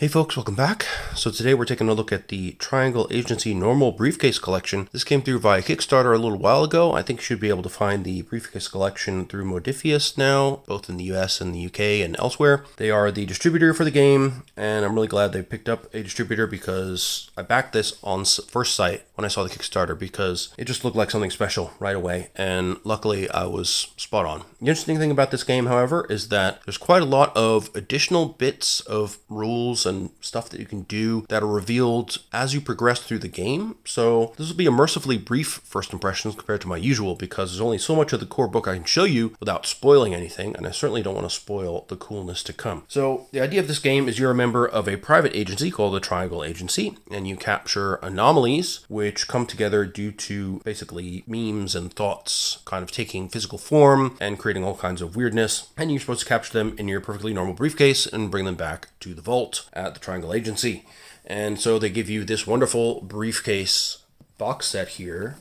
Hey folks, welcome back. So today we're taking a look at the Triangle Agency Normal Briefcase Collection. This came through via Kickstarter a little while ago. I think you should be able to find the Briefcase Collection through Modifius now, both in the US and the UK and elsewhere. They are the distributor for the game, and I'm really glad they picked up a distributor because I backed this on first sight when I saw the Kickstarter because it just looked like something special right away, and luckily I was spot on. The interesting thing about this game, however, is that there's quite a lot of additional bits of rules and stuff that you can do that are revealed as you progress through the game. So this will be a mercifully brief first impressions compared to my usual because there's only so much of the core book I can show you without spoiling anything, and I certainly don't want to spoil the coolness to come. So the idea of this game is you're a member of a private agency called the Triangle Agency, and you capture anomalies which come together due to basically memes and thoughts kind of taking physical form and creating all kinds of weirdness, and you're supposed to capture them in your perfectly normal briefcase and bring them back to the vault at the Triangle Agency. And so they give you this wonderful briefcase box set here.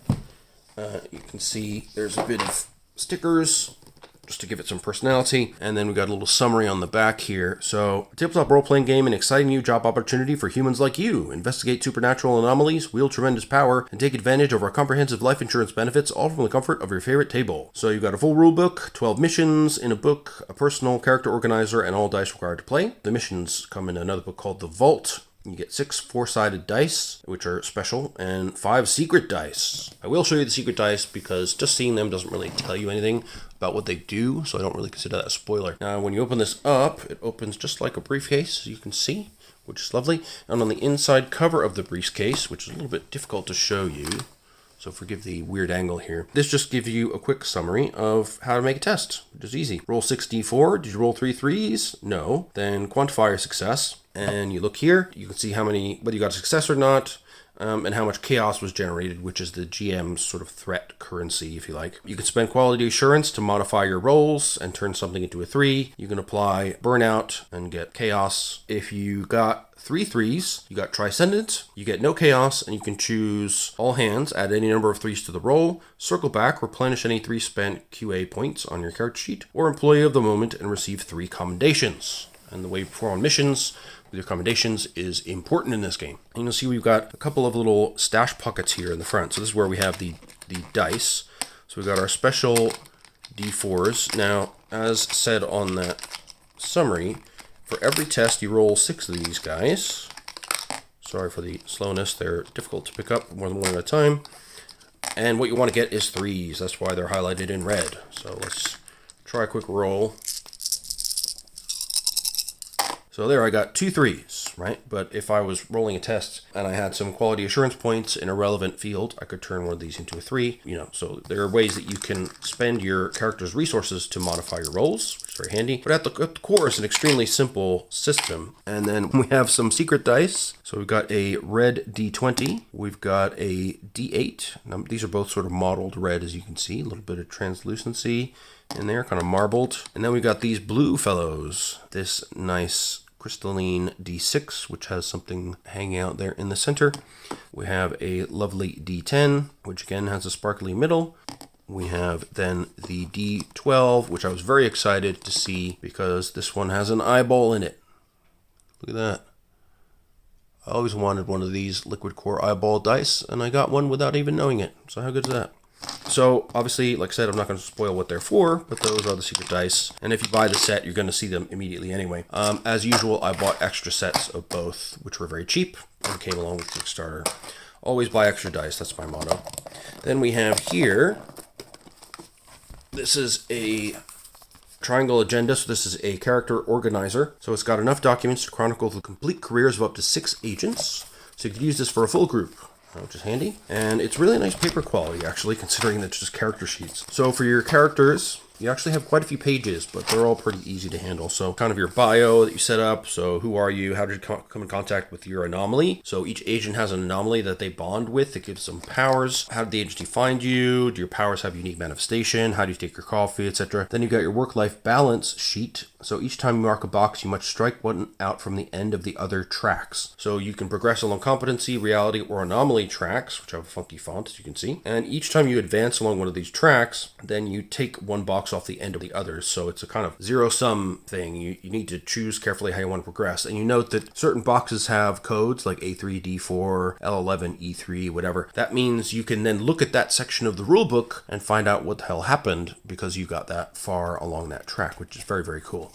You can see there's a bit of stickers just to give it some personality, and then we got a little summary on the back here. So, a tabletop role-playing game, an exciting new job opportunity for humans like you. Investigate supernatural anomalies, wield tremendous power, and take advantage of our comprehensive life insurance benefits, all from the comfort of your favorite table. So you've got a full rulebook, 12 missions in a book, a personal character organizer, and all dice required to play. The missions come in another book called The Vault. You get 6 four-sided dice, which are special, and 5 secret dice. I will show you the secret dice because just seeing them doesn't really tell you anything about what they do, so I don't really consider that a spoiler. Now, when you open this up, it opens just like a briefcase, as you can see, which is lovely. And on the inside cover of the briefcase, which is a little bit difficult to show you, so forgive the weird angle here. This just gives you a quick summary of how to make a test, which is easy. Roll 6d4. Did you roll 3 threes? No. Then quantify your success. And you look here, you can see how many, whether you got a success or not, and how much chaos was generated, which is the GM's sort of threat currency, if you like. You can spend quality assurance to modify your rolls and turn something into a 3. You can apply burnout and get chaos. If you got 3 threes, you got transcendent, you get no chaos, and you can choose all hands, add any number of 3s to the roll, circle back, replenish any 3 spent QA points on your character sheet, or employee of the moment and receive 3 commendations. And the way you perform on missions with your commendations is important in this game. And you'll see we've got a couple of little stash pockets here in the front. So this is where we have the dice. So we've got our special D4s. Now, as said on that summary, for every test you roll 6 of these guys. Sorry for the slowness, they're difficult to pick up more than one at a time. And what you want to get is 3s. That's why they're highlighted in red. So let's try a quick roll. So there I got 2 3s, right? But if I was rolling a test and I had some quality assurance points in a relevant field, I could turn one of these into a 3, so there are ways that you can spend your character's resources to modify your rolls, which is very handy. But at the core, it's an extremely simple system. And then we have some secret dice. So we've got a red D20. We've got a D8. Now, these are both sort of mottled red, as you can see, a little bit of translucency in there, kind of marbled. And then we got these blue fellows, this nice crystalline D6, which has something hanging out there in the center. We have a lovely D10, which again has a sparkly middle. We have then the D12, which I was very excited to see because this one has an eyeball in it. Look at that. I always wanted one of these liquid core eyeball dice, and I got one without even knowing it. So how good is that? So, obviously, like I said, I'm not going to spoil what they're for, but those are the secret dice. And if you buy the set, you're going to see them immediately anyway. As usual, I bought extra sets of both, which were very cheap and came along with Kickstarter. Always buy extra dice, that's my motto. Then we have here, this is a Triangle agenda, so this is a character organizer. So it's got enough documents to chronicle the complete careers of up to 6 agents. So you could use this for a full group, which is handy. And it's really nice paper quality, actually, considering that it's just character sheets. So for your characters, you actually have quite a few pages, but they're all pretty easy to handle. So kind of your bio that you set up. So who are you? How did you come in contact with your anomaly? So each agent has an anomaly that they bond with that gives them powers. How did the agency find you? Do your powers have unique manifestation? How do you take your coffee, etc.? Then you've got your work-life balance sheet. So each time you mark a box, you must strike one out from the end of the other tracks. So you can progress along competency, reality, or anomaly tracks, which have a funky font, as you can see. And each time you advance along one of these tracks, then you take one box blocks off the end of the others. So it's a kind of zero-sum thing. You need to choose carefully how you want to progress. And you note that certain boxes have codes like A3, D4, L11, E3, whatever. That means you can then look at that section of the rulebook and find out what the hell happened because you got that far along that track, which is very, very cool.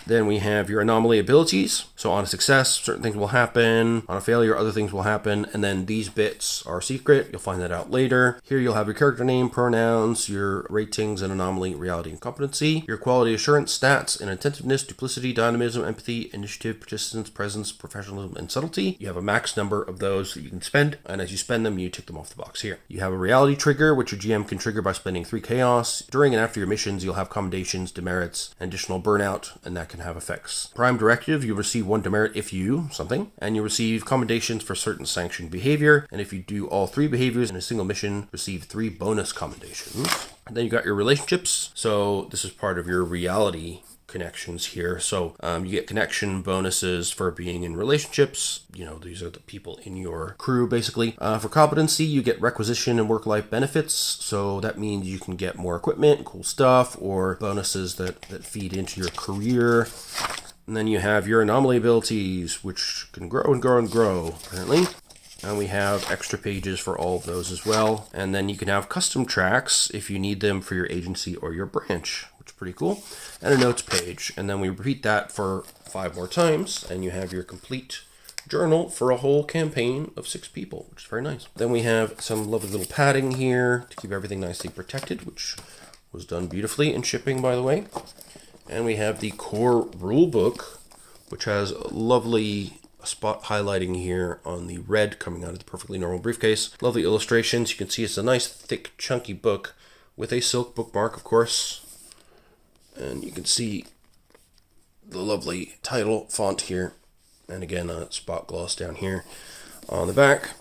Then we have your anomaly abilities. So on a success, certain things will happen. On a failure, other things will happen. And then these bits are secret. You'll find that out later. Here you'll have your character name, pronouns, your ratings and anomaly, reality, and competency. Your quality assurance stats and attentiveness, duplicity, dynamism, empathy, initiative, persistence, presence, professionalism, and subtlety. You have a max number of those that you can spend. And as you spend them, you tick them off the box here. You have a reality trigger, which your GM can trigger by spending 3 chaos. During and after your missions, you'll have commendations, demerits, and additional burnout, and that can have effects. Prime directive, you receive 1 demerit if you something, and you receive commendations for certain sanctioned behavior, and if you do all 3 behaviors in a single mission, receive 3 bonus commendations. And then you got your relationships, so this is part of your reality connections here. So you get connection bonuses for being in relationships. These are the people in your crew, basically. For competency, you get requisition and work-life benefits. So that means you can get more equipment, cool stuff, or bonuses that feed into your career. And then you have your anomaly abilities, which can grow and grow and grow, apparently. And we have extra pages for all of those as well. And then you can have custom tracks if you need them for your agency or your branch, which is pretty cool. And a notes page. And then we repeat that for 5 more times. And you have your complete journal for a whole campaign of 6 people, which is very nice. Then we have some lovely little padding here to keep everything nicely protected, which was done beautifully in shipping, by the way. And we have the core rulebook, which has lovely spot highlighting here on the red coming out of the perfectly normal briefcase. Lovely illustrations. You can see it's a nice, thick, chunky book with a silk bookmark, of course. And you can see the lovely title font here. And again, a spot gloss down here on the back.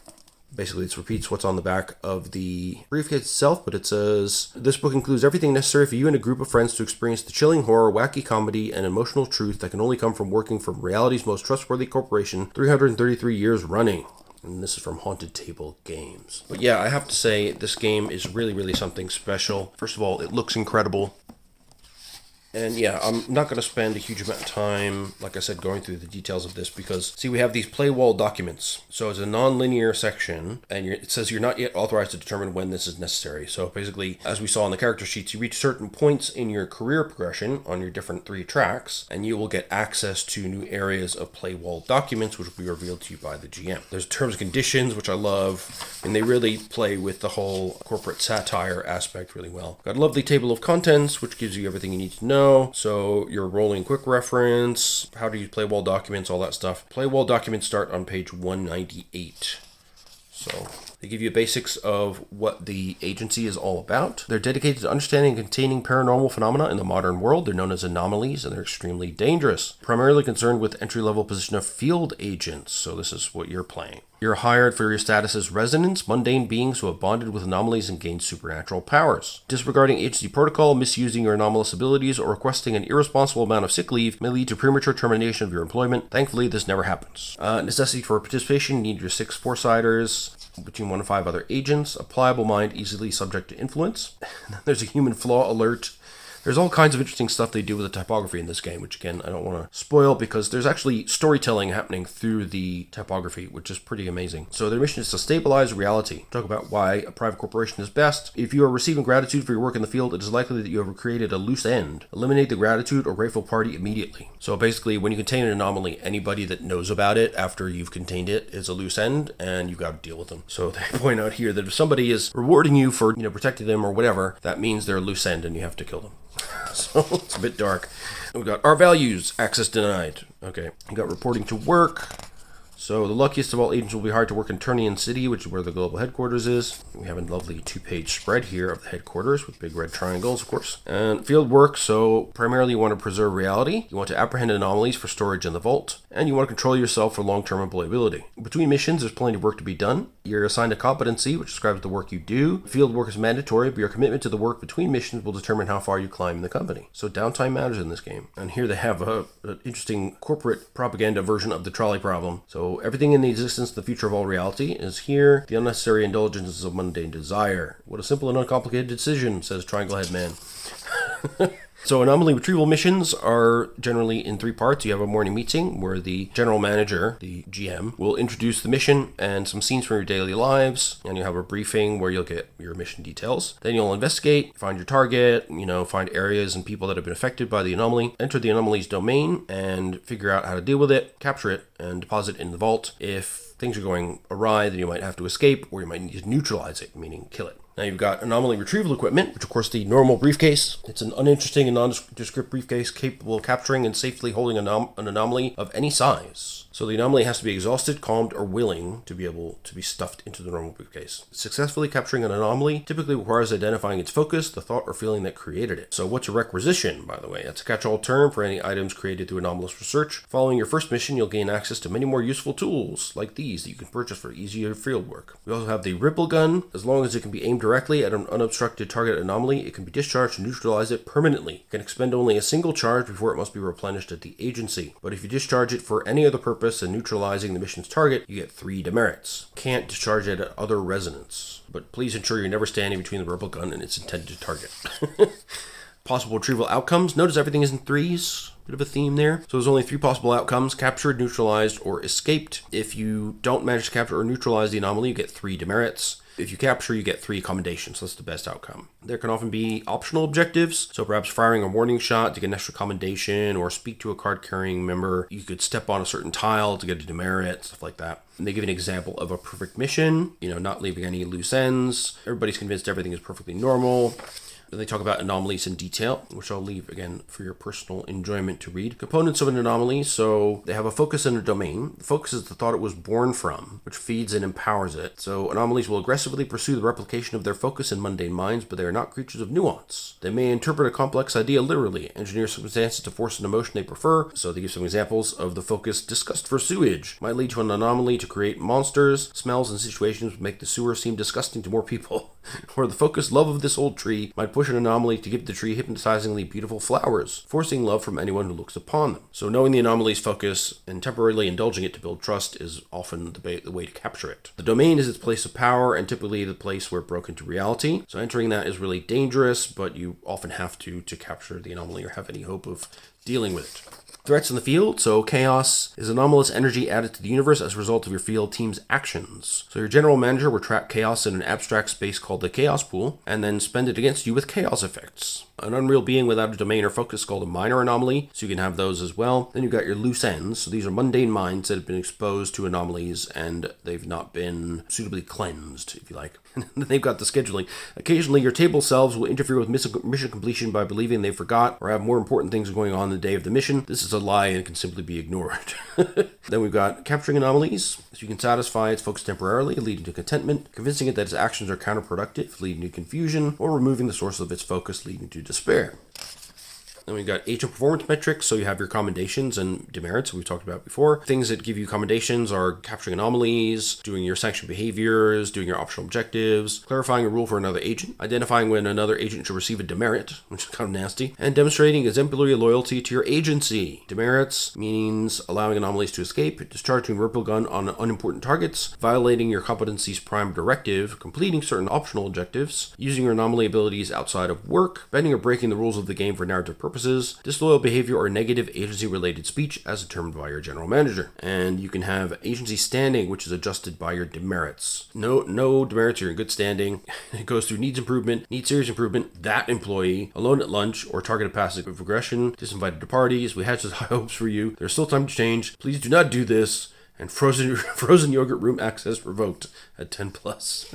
Basically, it repeats what's on the back of the briefcase itself, but it says, this book includes everything necessary for you and a group of friends to experience the chilling horror, wacky comedy, and emotional truth that can only come from working for reality's most trustworthy corporation, 333 years running. And this is from Haunted Table Games. But yeah, I have to say, this game is really, really something special. First of all, it looks incredible. And yeah, I'm not going to spend a huge amount of time, like I said, going through the details of this because, see, we have these playwalled documents. So it's a non-linear section, and it says you're not yet authorized to determine when this is necessary. So basically, as we saw in the character sheets, you reach certain points in your career progression on your different 3 tracks, and you will get access to new areas of playwalled documents, which will be revealed to you by the GM. There's terms and conditions, which I love, and they really play with the whole corporate satire aspect really well. Got a lovely table of contents, which gives you everything you need to know. So your rolling quick reference, how to use playwall documents, all that stuff. Playwall documents start on page 198. So they give you basics of what the agency is all about. They're dedicated to understanding and containing paranormal phenomena in the modern world. They're known as anomalies, and they're extremely dangerous. Primarily concerned with entry-level position of field agents. So this is what you're playing. You're hired for your status as residents, mundane beings who have bonded with anomalies and gained supernatural powers. Disregarding agency protocol, misusing your anomalous abilities, or requesting an irresponsible amount of sick leave may lead to premature termination of your employment. Thankfully, this never happens. Necessity for participation, you need your 6 foresiders, between 1 and 5 other agents, a pliable mind easily subject to influence. There's a human flaw alert. There's all kinds of interesting stuff they do with the typography in this game, which again, I don't want to spoil because there's actually storytelling happening through the typography, which is pretty amazing. So their mission is to stabilize reality. Talk about why a private corporation is best. If you are receiving gratitude for your work in the field, it is likely that you have created a loose end. Eliminate the gratitude or grateful party immediately. So basically, when you contain an anomaly, anybody that knows about it after you've contained it is a loose end, and you've got to deal with them. So they point out here that if somebody is rewarding you for, protecting them or whatever, that means they're a loose end and you have to kill them. So it's a bit dark. We've got our values, access denied. Okay, we got reporting to work. So the luckiest of all agents will be hired to work in Turnian City, which is where the global headquarters is. We have a lovely 2-page spread here of the headquarters with big red triangles, of course. And field work, so primarily you want to preserve reality. You want to apprehend anomalies for storage in the vault. And you want to control yourself for long-term employability. Between missions, there's plenty of work to be done. You're assigned a competency, which describes the work you do. Field work is mandatory, but your commitment to the work between missions will determine how far you climb in the company. So downtime matters in this game. And here they have an interesting corporate propaganda version of the trolley problem. So So everything in the existence, the future of all reality, is here. The unnecessary indulgences of mundane desire. What a simple and uncomplicated decision, says Triangle Head Man. So anomaly retrieval missions are generally in 3 parts. You have a morning meeting where the general manager, the GM, will introduce the mission and some scenes from your daily lives. And you have a briefing where you'll get your mission details. Then you'll investigate, find your target, find areas and people that have been affected by the anomaly, enter the anomaly's domain and figure out how to deal with it, capture it, and deposit it in the vault. If things are going awry, then you might have to escape, or you might need to neutralize it, meaning kill it. Now you've got anomaly retrieval equipment, which of course the normal briefcase. It's an uninteresting and nondescript briefcase capable of capturing and safely holding an anomaly of any size. So the anomaly has to be exhausted, calmed, or willing to be able to be stuffed into the normal briefcase. Successfully capturing an anomaly typically requires identifying its focus, the thought or feeling that created it. So what's a requisition, by the way? That's a catch-all term for any items created through anomalous research. Following your first mission, you'll gain access to many more useful tools, like these, that you can purchase for easier field work. We also have the ripple gun. As long as it can be aimed directly at an unobstructed target anomaly, it can be discharged to neutralize it permanently. It can expend only a single charge before it must be replenished at the agency. But if you discharge it for any other purpose than neutralizing the mission's target, you get 3 demerits. Can't discharge it at other resonance. But please ensure you're never standing between the ripple gun and its intended target. Possible retrieval outcomes. Notice everything is in 3s. Bit of a theme there. So there's only 3 possible outcomes: captured, neutralized, or escaped. If you don't manage to capture or neutralize the anomaly, you get 3 demerits. If you capture, you get 3 commendations. That's the best outcome. There can often be optional objectives. So perhaps firing a warning shot to get an extra commendation, or speak to a card-carrying member. You could step on a certain tile to get a demerit, stuff like that. And they give an example of a perfect mission, not leaving any loose ends. Everybody's convinced everything is perfectly normal. Then they talk about anomalies in detail, which I'll leave, again, for your personal enjoyment to read. Components of an anomaly. So they have a focus and a domain. The focus is the thought it was born from, which feeds and empowers it. So anomalies will aggressively pursue the replication of their focus in mundane minds, but they are not creatures of nuance. They may interpret a complex idea literally, engineer circumstances to force an emotion they prefer. So they give some examples of the focus. Disgust for sewage might lead to an anomaly to create monsters. Smells and situations would make the sewer seem disgusting to more people. Or the focus love of this old tree might push an anomaly to give the tree hypnotizingly beautiful flowers, forcing love from anyone who looks upon them. So knowing the anomaly's focus and temporarily indulging it to build trust is often the way to capture it. The domain is its place of power and typically the place where it broke into reality. So entering that is really dangerous, but you often have to capture the anomaly or have any hope of dealing with it. Threats in the field. So chaos is anomalous energy added to the universe as a result of your field team's actions. So your general manager will trap chaos in an abstract space called the chaos pool and then spend it against you with chaos effects. An unreal being without a domain or focus is called a minor anomaly, so you can have those as well. Then you've got your loose ends. So these are mundane minds that have been exposed to anomalies and they've not been suitably cleansed, if you like. They've got the scheduling. Occasionally, your table selves will interfere with mission completion by believing they forgot or have more important things going on the day of the mission. This is a lie and can simply be ignored. Then we've got capturing anomalies. So you can satisfy its focus temporarily, leading to contentment, convincing it that its actions are counterproductive, leading to confusion, or removing the source of its focus, leading to despair. Then we've got agent performance metrics, so you have your commendations and demerits we've talked about before. Things that give you commendations are capturing anomalies, doing your sanctioned behaviors, doing your optional objectives, clarifying a rule for another agent, identifying when another agent should receive a demerit, which is kind of nasty, and demonstrating exemplary loyalty to your agency. Demerits means allowing anomalies to escape, discharging a ripple gun on unimportant targets, violating your competencies prime directive, completing certain optional objectives, using your anomaly abilities outside of work, bending or breaking the rules of the game for narrative purposes, disloyal behavior or negative agency-related speech as determined by your general manager. And you can have agency standing, which is adjusted by your demerits. No demerits, you're in good standing. It goes through needs improvement, needs serious improvement, that employee, alone at lunch, or targeted passive aggression, disinvited to parties, we had such high hopes for you, there's still time to change, please do not do this, and frozen yogurt room access revoked at 10 plus.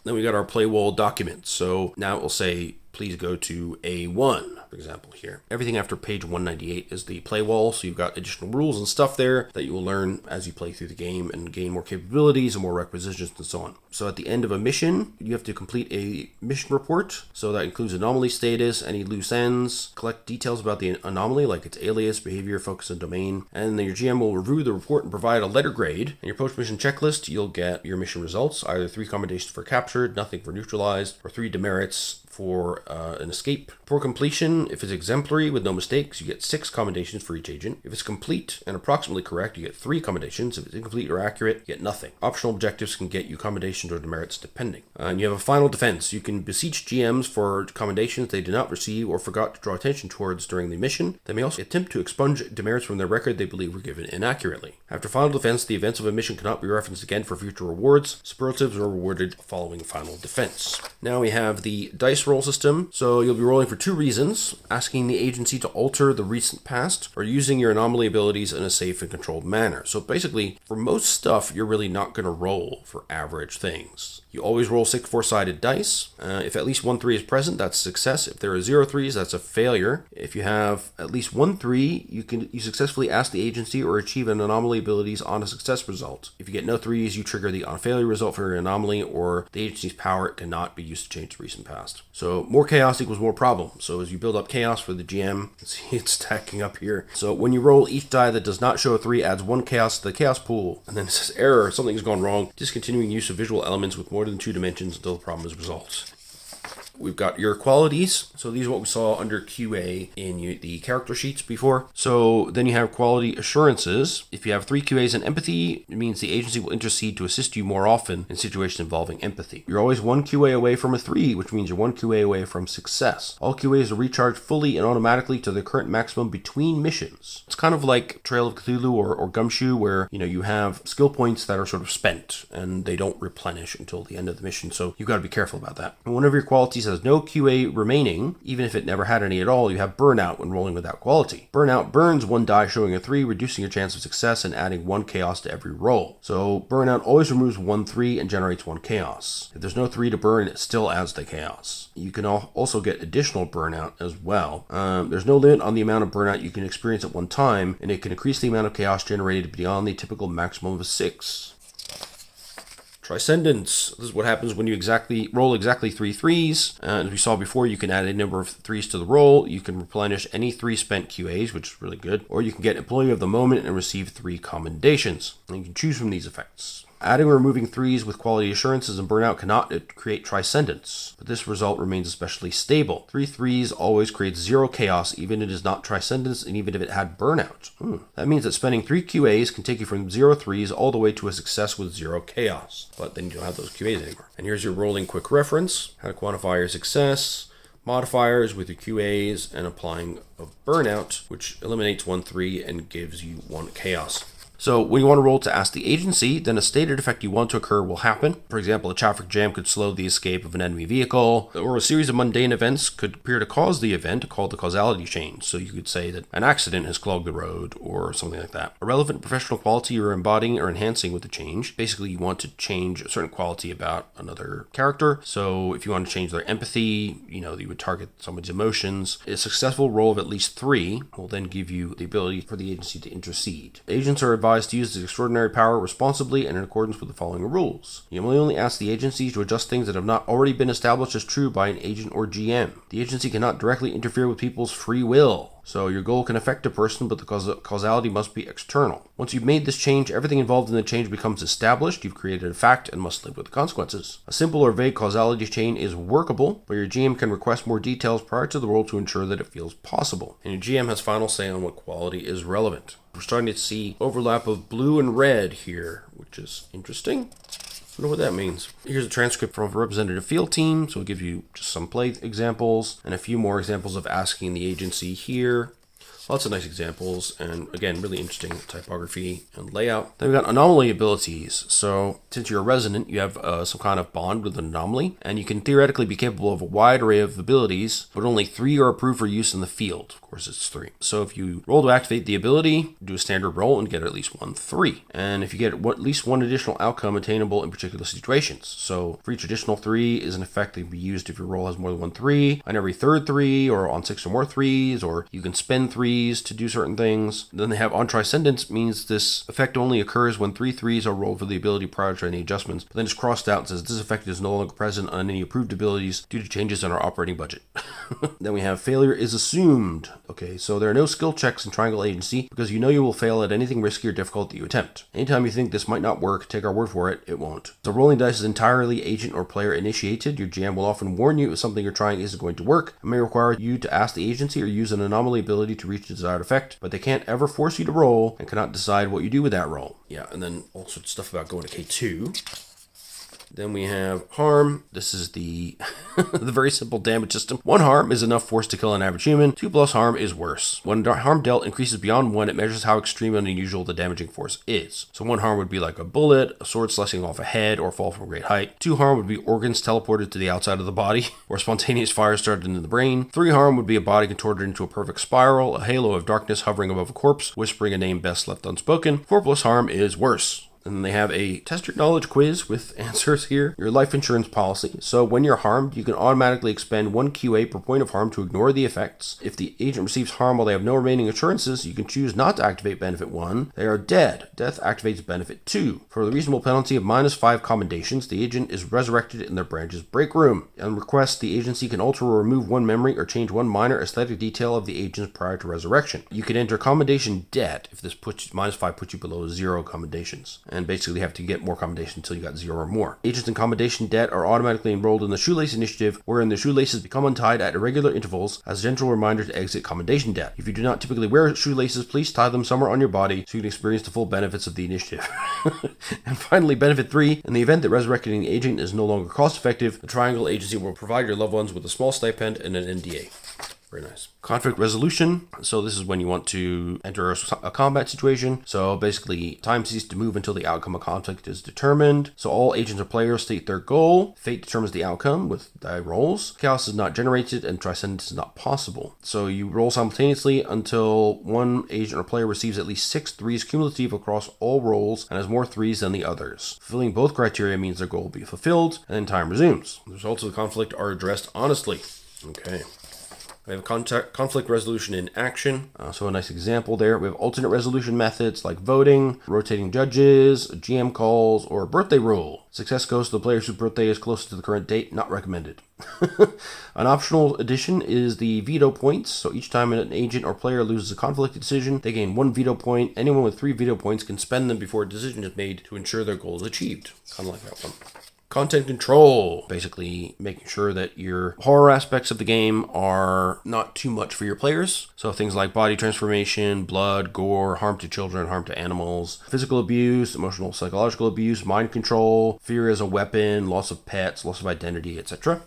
Then we got our playwalled documents. So now it will say, please go to A1, for example, here. Everything after page 198 is the play wall, so you've got additional rules and stuff there that you will learn as you play through the game and gain more capabilities and more requisitions and so on. So at the end of a mission, you have to complete a mission report. So that includes anomaly status, any loose ends, collect details about the anomaly, like its alias, behavior, focus, and domain. And then your GM will review the report and provide a letter grade. In your post-mission checklist, you'll get your mission results, either 3 commendations for captured, nothing for neutralized, or 3 demerits for an escape. For completion, recommendation. If it's exemplary with no mistakes, you get 6 commendations for each agent. If it's complete and approximately correct, you get 3 commendations. If it's incomplete or accurate, you get nothing. Optional objectives can get you commendations or demerits depending. And you have a final defense. You can beseech GMs for commendations they did not receive or forgot to draw attention towards during the mission. They may also attempt to expunge demerits from their record they believe were given inaccurately. After final defense, the events of a mission cannot be referenced again for future rewards. Superlatives are rewarded following final defense. Now we have the dice roll system. So you'll be rolling for 2 reasons: asking the agency to alter the recent past, or using your anomaly abilities in a safe and controlled manner. So basically, for most stuff, you're really not going to roll for average things. You always roll 6 4-sided dice. If at least 1 3 is present, that's a success. If there are 0 3s, that's a failure. If you have at least 1 3, you successfully ask the agency or achieve an anomaly abilities on a success result. If you get no 3s, you trigger the on-failure result for your anomaly, or the agency's power cannot be used to change the recent past. So more chaos equals more problem. So as you build up chaos for the GM, see it's stacking up here. So when you roll, each die that does not show a 3 adds 1 chaos to the chaos pool. And then it says error, something has gone wrong. Discontinuing use of visual elements with more than 2 dimensions until the problem is resolved. We've got your qualities. So these are what we saw under QA in the character sheets before. So then you have quality assurances. If you have 3 QAs in empathy, it means the agency will intercede to assist you more often in situations involving empathy. You're always 1 QA away from a 3, which means you're 1 QA away from success. All QAs are recharged fully and automatically to their current maximum between missions. It's kind of like Trail of Cthulhu or Gumshoe, where you have skill points that are sort of spent and they don't replenish until the end of the mission. So you've got to be careful about that. And one of your qualities has no QA remaining, even if it never had any at all. You have burnout when rolling without quality. Burnout burns 1 die showing a 3, reducing your chance of success and adding 1 chaos to every roll. So burnout always removes 1 3 and generates 1 chaos. If there's no 3 to burn, it still adds the chaos. You can also get additional burnout as well. There's no limit on the amount of burnout you can experience at one time, and it can increase the amount of chaos generated beyond the typical maximum of 6. Transcendence. This is what happens when you roll exactly 3 3s. As we saw before, you can add a number of 3s to the roll. You can replenish any 3 spent QAs, which is really good. Or you can get Employee of the Moment and receive 3 commendations. And you can choose from these effects. Adding or removing 3s with quality assurances and burnout cannot create transcendence, but this result remains especially stable. 3 3s always creates 0 chaos, even if it is not transcendence and even if it had burnout. That means that spending 3 QAs can take you from 0 3s all the way to a success with 0 chaos, but then you don't have those QAs anymore. And here's your rolling quick reference: how to quantify your success, modifiers with your QAs, and applying of burnout, which eliminates 1 3 and gives you 1 chaos. So when you want to roll to ask the agency, then a stated effect you want to occur will happen. For example, a traffic jam could slow the escape of an enemy vehicle, or a series of mundane events could appear to cause the event, called the causality change. So you could say that an accident has clogged the road or something like that. A relevant professional quality you're embodying or enhancing with the change. Basically, you want to change a certain quality about another character. So if you want to change their empathy, you would target someone's emotions. A successful roll of at least 3 will then give you the ability for the agency to intercede. Agents are advised to use this extraordinary power responsibly and in accordance with the following rules. You may only ask the agency to adjust things that have not already been established as true by an agent or GM. The agency cannot directly interfere with people's free will. So your goal can affect a person, but the causality must be external. Once you've made this change, everything involved in the change becomes established. You've created a fact and must live with the consequences. A simple or vague causality chain is workable, but your GM can request more details prior to the roll to ensure that it feels possible. And your GM has final say on what quality is relevant. We're starting to see overlap of blue and red here, which is interesting. I wonder what that means. Here's a transcript from a representative field team, so it'll give you just some play examples and a few more examples of asking the agency here. Lots of nice examples, and again, really interesting typography and layout. Then we've got anomaly abilities. So since you're a resident, you have some kind of bond with an anomaly, and you can theoretically be capable of a wide array of abilities, but only 3 are approved for use in the field. Of course, it's 3. So if you roll to activate the ability, do a standard roll and get at least 1 3. And if you get at least 1 additional outcome attainable in particular situations. So for each additional 3 is an effect that can be used if your roll has more than 1 3, on every third 3, or on 6 or more 3s, or you can spend 3 threes to do certain things. Then they have on transcendence, means this effect only occurs when 3 threes are rolled for the ability prior to any adjustments, but then it's crossed out and says this effect is no longer present on any approved abilities due to changes in our operating budget. Then we have failure is assumed. Okay, so there are no skill checks in Triangle Agency because you know you will fail at anything risky or difficult that you attempt. Anytime you think this might not work, take our word for it, it won't. So rolling dice is entirely agent or player initiated. Your GM will often warn you if something you're trying isn't going to work and may require you to ask the agency or use an anomaly ability to reach the desired effect, but they can't ever force you to roll and cannot decide what you do with that roll. Yeah, and then all sorts of stuff about going to K2. Then we have harm. This is the the very simple damage system. 1 harm is enough force to kill an average human. 2 plus harm is worse. When harm dealt increases beyond 1, it measures how extreme and unusual the damaging force is. So 1 harm would be like a bullet, a sword slicing off a head, or fall from a great height. 2 harm would be organs teleported to the outside of the body, or spontaneous fire started in the brain. 3 harm would be a body contorted into a perfect spiral, a halo of darkness hovering above a corpse, whispering a name best left unspoken. 4 plus harm is worse. And then they have a test your knowledge quiz with answers here. Your life insurance policy. So when you're harmed, you can automatically expend 1 QA per point of harm to ignore the effects. If the agent receives harm while they have no remaining assurances, you can choose not to activate benefit 1. They are dead. Death activates benefit 2. For the reasonable penalty of -5 commendations, the agent is resurrected in their branch's break room. On request, the agency can alter or remove 1 memory or change 1 minor aesthetic detail of the agent prior to resurrection. You can enter commendation debt if this -5 puts you below 0 commendations. And basically have to get more commendation until you got 0 or more. Agents in commendation debt are automatically enrolled in the shoelace initiative, wherein the shoelaces become untied at irregular intervals as a gentle reminder to exit commendation debt. If you do not typically wear shoelaces, please tie them somewhere on your body so you can experience the full benefits of the initiative. And finally, benefit 3, in the event that resurrecting the agent is no longer cost effective, the Triangle Agency will provide your loved ones with a small stipend and an NDA. Very nice. Conflict resolution. So this is when you want to enter a combat situation. So basically, time ceases to move until the outcome of conflict is determined. So all agents or players state their goal. Fate determines the outcome with die rolls. Chaos is not generated and transcendence is not possible. So you roll simultaneously until one agent or player receives at least 6 threes cumulative across all rolls and has more threes than the others. Fulfilling both criteria means their goal will be fulfilled, and then time resumes. The results of the conflict are addressed honestly. Okay. We have conflict resolution in action. So a nice example there. We have alternate resolution methods like voting, rotating judges, GM calls, or a birthday rule. Success goes to the players whose birthday is closest to the current date, not recommended. An optional addition is the veto points. So each time an agent or player loses a conflict decision, they gain 1 veto point. Anyone with 3 veto points can spend them before a decision is made to ensure their goal is achieved. Kind of like that one. Content control, basically making sure that your horror aspects of the game are not too much for your players. So things like body transformation, blood, gore, harm to children, harm to animals, physical abuse, emotional, psychological abuse, mind control, fear as a weapon, loss of pets, loss of identity, etc.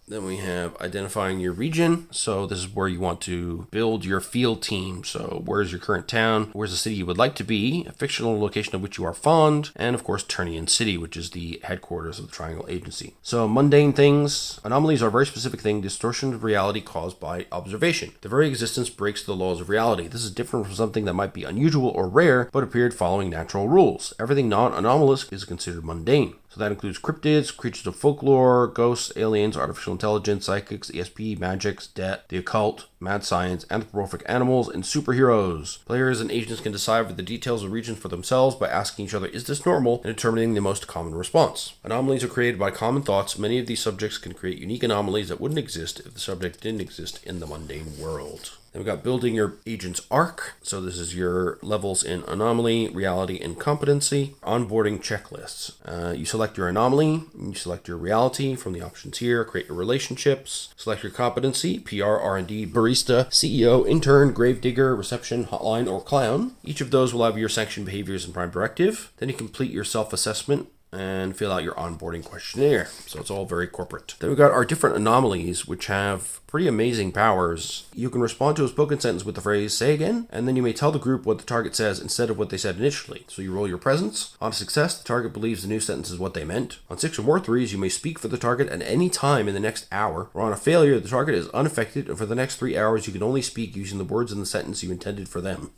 Then we have identifying your region. So this is where you want to build your field team. So where's your current town? Where's the city you would like to be? A fictional location of which you are fond. And of course, Turnian City, which is the headquarters of the Triangle Agency. So mundane things. Anomalies are a very specific thing. Distortion of reality caused by observation. The very existence breaks the laws of reality. This is different from something that might be unusual or rare, but appeared following natural rules. Everything non-anomalous is considered mundane. So that includes cryptids, creatures of folklore, ghosts, aliens, artificial intelligence, psychics, ESP, magics, debt, the occult, mad science, anthropomorphic animals, and superheroes. Players and agents can decipher the details of regions for themselves by asking each other, is this normal, and determining the most common response. Anomalies are created by common thoughts. Many of these subjects can create unique anomalies that wouldn't exist if the subject didn't exist in the mundane world. Then we've got building your agent's arc. So this is your levels in anomaly, reality, and competency. Onboarding checklists. You select your anomaly, you select your reality from the options here, create your relationships, select your competency, PR, R&D, barista, CEO, intern, gravedigger, reception, hotline, or clown. Each of those will have your sanctioned behaviors and prime directive. Then you complete your self-assessment and fill out your onboarding questionnaire. So it's all very corporate. Then we've got our different anomalies, which have pretty amazing powers. You can respond to a spoken sentence with the phrase, say again, and then you may tell the group what the target says instead of what they said initially. So you roll your presence. On success, the target believes the new sentence is what they meant. On 6 or more threes, you may speak for the target at any time in the next hour. Or on a failure, the target is unaffected, and for the next 3 hours, you can only speak using the words in the sentence you intended for them.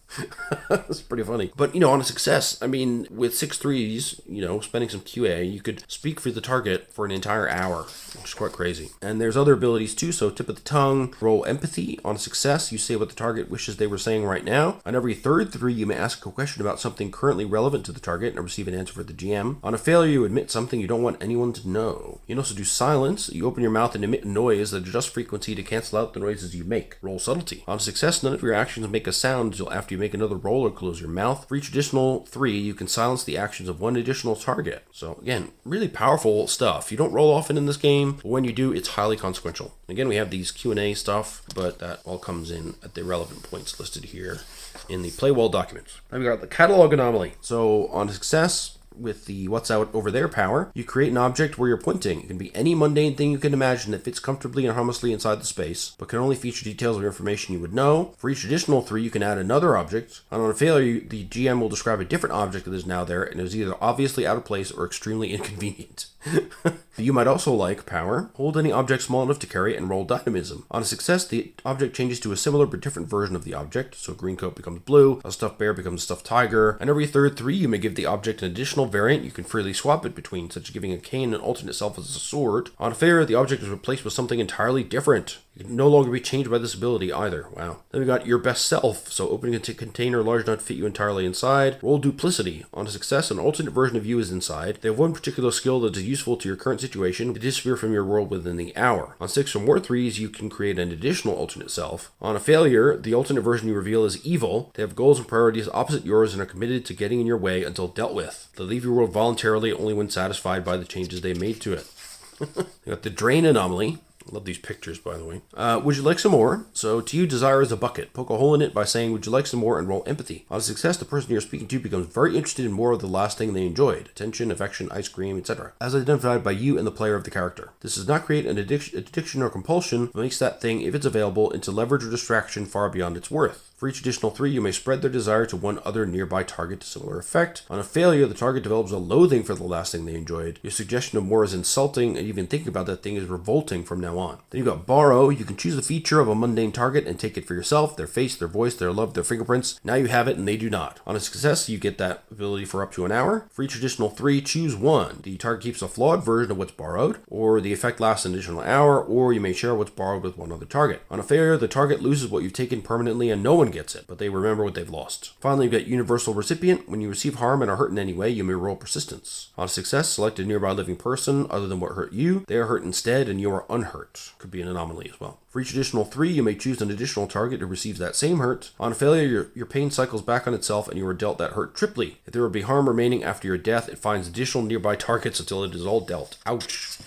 That's pretty funny. But, on a success, with 6 threes, spending some QA, you could speak for the target for an entire hour, which is quite crazy. And there's other abilities too, so tip of the tongue. Roll empathy. On a success, you say what the target wishes they were saying right now. On every third 3, you may ask a question about something currently relevant to the target and receive an answer for the GM. On a failure, you admit something you don't want anyone to know. You can also do silence. You open your mouth and emit a noise that adjusts frequency to cancel out the noises you make. Roll subtlety. On a success, none of your actions make a sound until after you make another roll or close your mouth. For each additional 3, you can silence the actions of one additional target. So again, really powerful stuff. You don't roll often in this game, but when you do, it's highly consequential. Again, we have these Q&A stuff, but that all comes in at the relevant points listed here in the playwalled documents. Then we got the catalog anomaly. So on a success, with the what's out over there power, you create an object where you're pointing. It can be any mundane thing you can imagine that fits comfortably and harmlessly inside the space, but can only feature details of information you would know. For each additional 3, you can add another object, and on a failure, the GM will describe a different object that is now there and is either obviously out of place or extremely inconvenient. You might also like power. Hold any object small enough to carry and roll dynamism. On a success, the object changes to a similar but different version of the object. So a green coat becomes blue, a stuffed bear becomes a stuffed tiger, and every third 3, you may give the object an additional variant you can freely swap it between, such as giving a cane an alternate self as a sword. On a failure, the object is replaced with something entirely different. You can no longer be changed by this ability either. Wow. Then we got your best self. So opening a container large enough to fit you entirely inside. Roll duplicity. On a success, an alternate version of you is inside. They have one particular skill that is useful to your current situation. They disappear from your world within the hour. On 6 or more 3s, you can create an additional alternate self. On a failure, the alternate version you reveal is evil. They have goals and priorities opposite yours and are committed to getting in your way until dealt with. They leave your world voluntarily only when satisfied by the changes they made to it. You got the drain anomaly. I love these pictures, by the way. Would you like some more? So to you, desire is a bucket. Poke a hole in it by saying, would you like some more, and roll empathy. On success, the person you're speaking to becomes very interested in more of the last thing they enjoyed. Attention, affection, ice cream, etc. As identified by you and the player of the character. This does not create an addiction or compulsion, but makes that thing, if it's available, into leverage or distraction far beyond its worth. For each additional 3, you may spread their desire to one other nearby target to similar effect. On a failure, the target develops a loathing for the last thing they enjoyed. Your suggestion of more is insulting, and even thinking about that thing is revolting from now on. Then you got borrow. You can choose the feature of a mundane target and take it for yourself, their face, their voice, their love, their fingerprints. Now you have it and they do not. On a success, you get that ability for up to an hour. For each additional 3, choose one. The target keeps a flawed version of what's borrowed, or the effect lasts an additional hour, or you may share what's borrowed with one other target. On a failure, the target loses what you've taken permanently and no one gets it, but they remember what they've lost. Finally, you get universal recipient. When you receive harm and are hurt in any way, you may roll persistence. On a success, select a nearby living person other than what hurt you. They are hurt instead and you are unhurt. Could be an anomaly as well. For each additional 3, you may choose an additional target who receives that same hurt. On a failure, your pain cycles back on itself and you are dealt that hurt triply. If there will be harm remaining after your death, it finds additional nearby targets until it is all dealt. Ouch.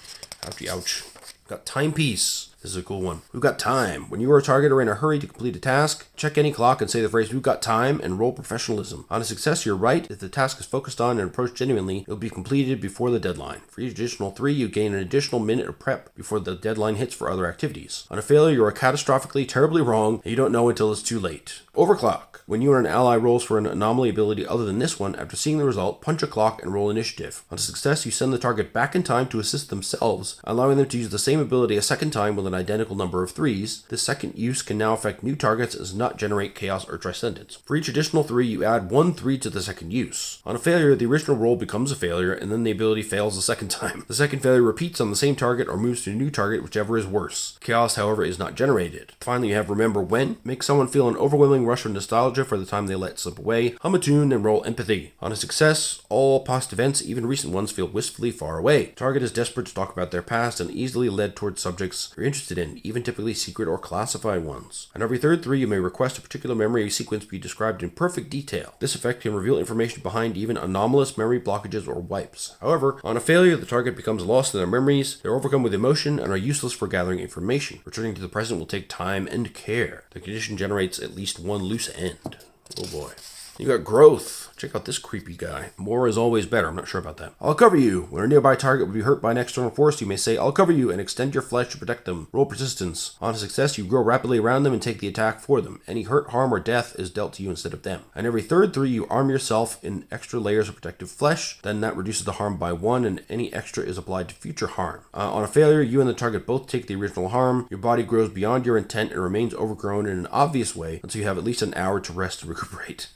Ouchie, ouch. Got timepiece. This is a cool one. We've got time. When you are a target or in a hurry to complete a task, check any clock and say the phrase, we've got time, and roll professionalism. On a success, you're right. If the task is focused on and approached genuinely, it will be completed before the deadline. For each additional 3, you gain an additional minute of prep before the deadline hits for other activities. On a failure, you are catastrophically, terribly wrong, and you don't know until it's too late. Overclock. When you or an ally rolls for an anomaly ability other than this one, after seeing the result, punch a clock and roll initiative. On a success, you send the target back in time to assist themselves, allowing them to use the same ability a second time with an identical number of 3s. This second use can now affect new targets and does not generate chaos or transcendence. For each additional 3, you add 1 3 to the second use. On a failure, the original roll becomes a failure, and then the ability fails a second time. The second failure repeats on the same target or moves to a new target, whichever is worse. Chaos, however, is not generated. Finally, you have remember when. Make someone feel an overwhelming rush of nostalgia for the time they let slip away. Hum a tune and roll empathy. On a success, all past events, even recent ones, feel wistfully far away. Target is desperate to talk about their past and easily led towards subjects you're interested in, even typically secret or classified ones. On every third 3, you may request a particular memory sequence be described in perfect detail. This effect can reveal information behind even anomalous memory blockages or wipes. However, on a failure, the target becomes lost in their memories, they're overcome with emotion, and are useless for gathering information. Returning to the present will take time and care. The condition generates at least one loose end. Oh boy. You got growth. Check out this creepy guy. More is always better. I'm not sure about that. I'll cover you. When a nearby target would be hurt by an external force, you may say, I'll cover you, and extend your flesh to protect them. Roll persistence. On a success, you grow rapidly around them and take the attack for them. Any hurt, harm, or death is dealt to you instead of them. And every third 3, you arm yourself in extra layers of protective flesh. Then that reduces the harm by 1, and any extra is applied to future harm. On a failure, you and the target both take the original harm. Your body grows beyond your intent and remains overgrown in an obvious way until you have at least an hour to rest and recuperate.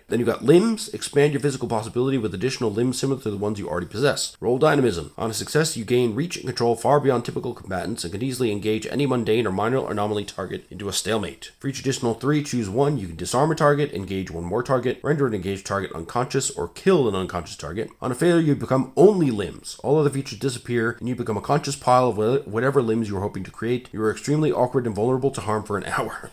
Then you got limbs. Expand your physical possibility with additional limbs similar to the ones you already possess. Roll dynamism. On a success, you gain reach and control far beyond typical combatants and can easily engage any mundane or minor anomaly target into a stalemate. For each additional 3, choose 1. You can disarm a target, engage one more target, render an engaged target unconscious, or kill an unconscious target. On a failure, you become only limbs. All other features disappear, and you become a conscious pile of whatever limbs you are hoping to create. You are extremely awkward and vulnerable to harm for an hour.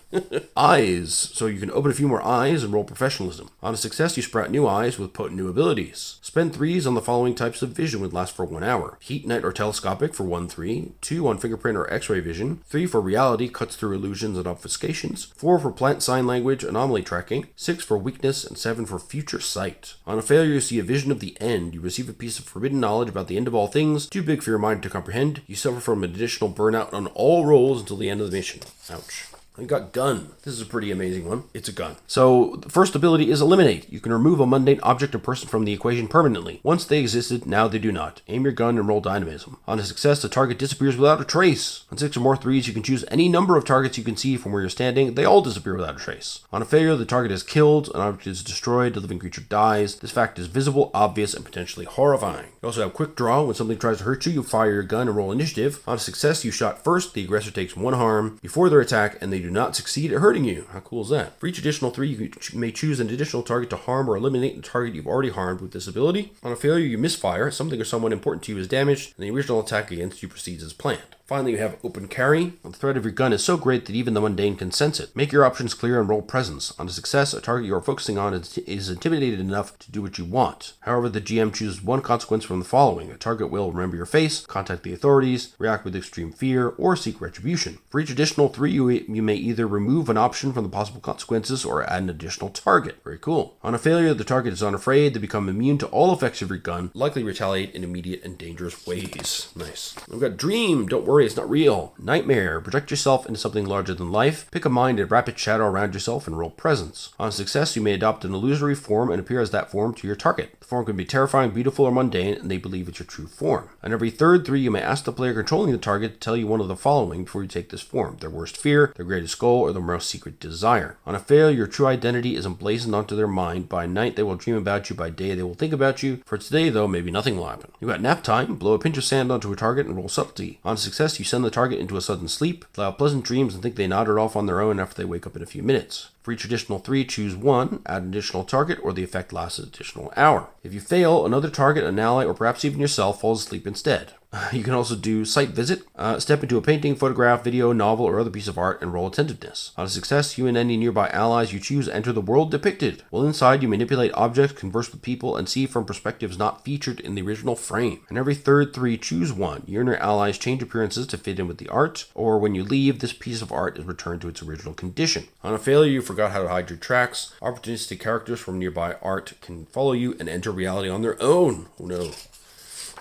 Eyes. So you can open a few more eyes and roll professionalism. On a success, you sprout new eyes with potent new abilities. Spend 3s on the following types of vision, would last for 1 hour. Heat, night, or telescopic for 1/3. 2 on fingerprint or x-ray vision. 3 for reality, cuts through illusions and obfuscations. 4 for plant sign language, anomaly tracking. 6 for weakness, and 7 for future sight. On a failure, you see a vision of the end. You receive a piece of forbidden knowledge about the end of all things, too big for your mind to comprehend. You suffer from an additional burnout on all rolls until the end of the mission. Ouch. You got gun. This is a pretty amazing one. It's a gun. So the first ability is eliminate. You can remove a mundane object or person from the equation permanently. Once they existed, now they do not. Aim your gun and roll dynamism. On a success, the target disappears without a trace. On 6 or more 3s, you can choose any number of targets you can see from where you're standing. They all disappear without a trace. On a failure, the target is killed, an object is destroyed, a living creature dies. This fact is visible, obvious, and potentially horrifying. You also have quick draw. When something tries to hurt you, you fire your gun and roll initiative. On a success, you shot first. The aggressor takes 1 harm before their attack, and they do not succeed at hurting you. How cool is that? For each additional 3, you may choose an additional target to harm or eliminate the target you've already harmed with this ability. On a failure, you misfire. Something or someone important to you is damaged, and the original attack against you proceeds as planned. Finally, you have open carry. The threat of your gun is so great that even the mundane can sense it. Make your options clear and roll presence. On a success, a target you are focusing on is intimidated enough to do what you want. However, the GM chooses one consequence from the following. A target will remember your face, contact the authorities, react with extreme fear, or seek retribution. For each additional 3, you may either remove an option from the possible consequences or add an additional target. Very cool. On a failure, the target is unafraid. They become immune to all effects of your gun, likely retaliate in immediate and dangerous ways. Nice. We've got dream. Don't worry, it's not real. Nightmare. Project yourself into something larger than life. Pick a mind and rapid shadow around yourself and roll presence. On success, you may adopt an illusory form and appear as that form to your target. The form can be terrifying, beautiful, or mundane, and they believe it's your true form. On every third 3, you may ask the player controlling the target to tell you one of the following before you take this form: their worst fear, their greatest goal, or their most secret desire. On a failure, your true identity is emblazoned onto their mind. By night, they will dream about you. By day, they will think about you. For today, though, maybe nothing will happen. You got nap time. Blow a pinch of sand onto a target and roll subtlety. On success, you send the target into a sudden sleep, allow pleasant dreams, and think they nodded off on their own after they wake up in a few minutes. For each additional 3, choose 1, add an additional target, or the effect lasts an additional hour. If you fail, another target, an ally, or perhaps even yourself falls asleep instead. You can also do site visit, step into a painting, photograph, video, novel, or other piece of art and roll attentiveness. On a success, you and any nearby allies you choose enter the world depicted. While inside, you manipulate objects, converse with people, and see from perspectives not featured in the original frame. And every third 3, choose 1. You and your allies change appearances to fit in with the art, or when you leave, this piece of art is returned to its original condition. On a failure, you forgot how to hide your tracks. Opportunistic characters from nearby art can follow you and enter reality on their own. Oh no.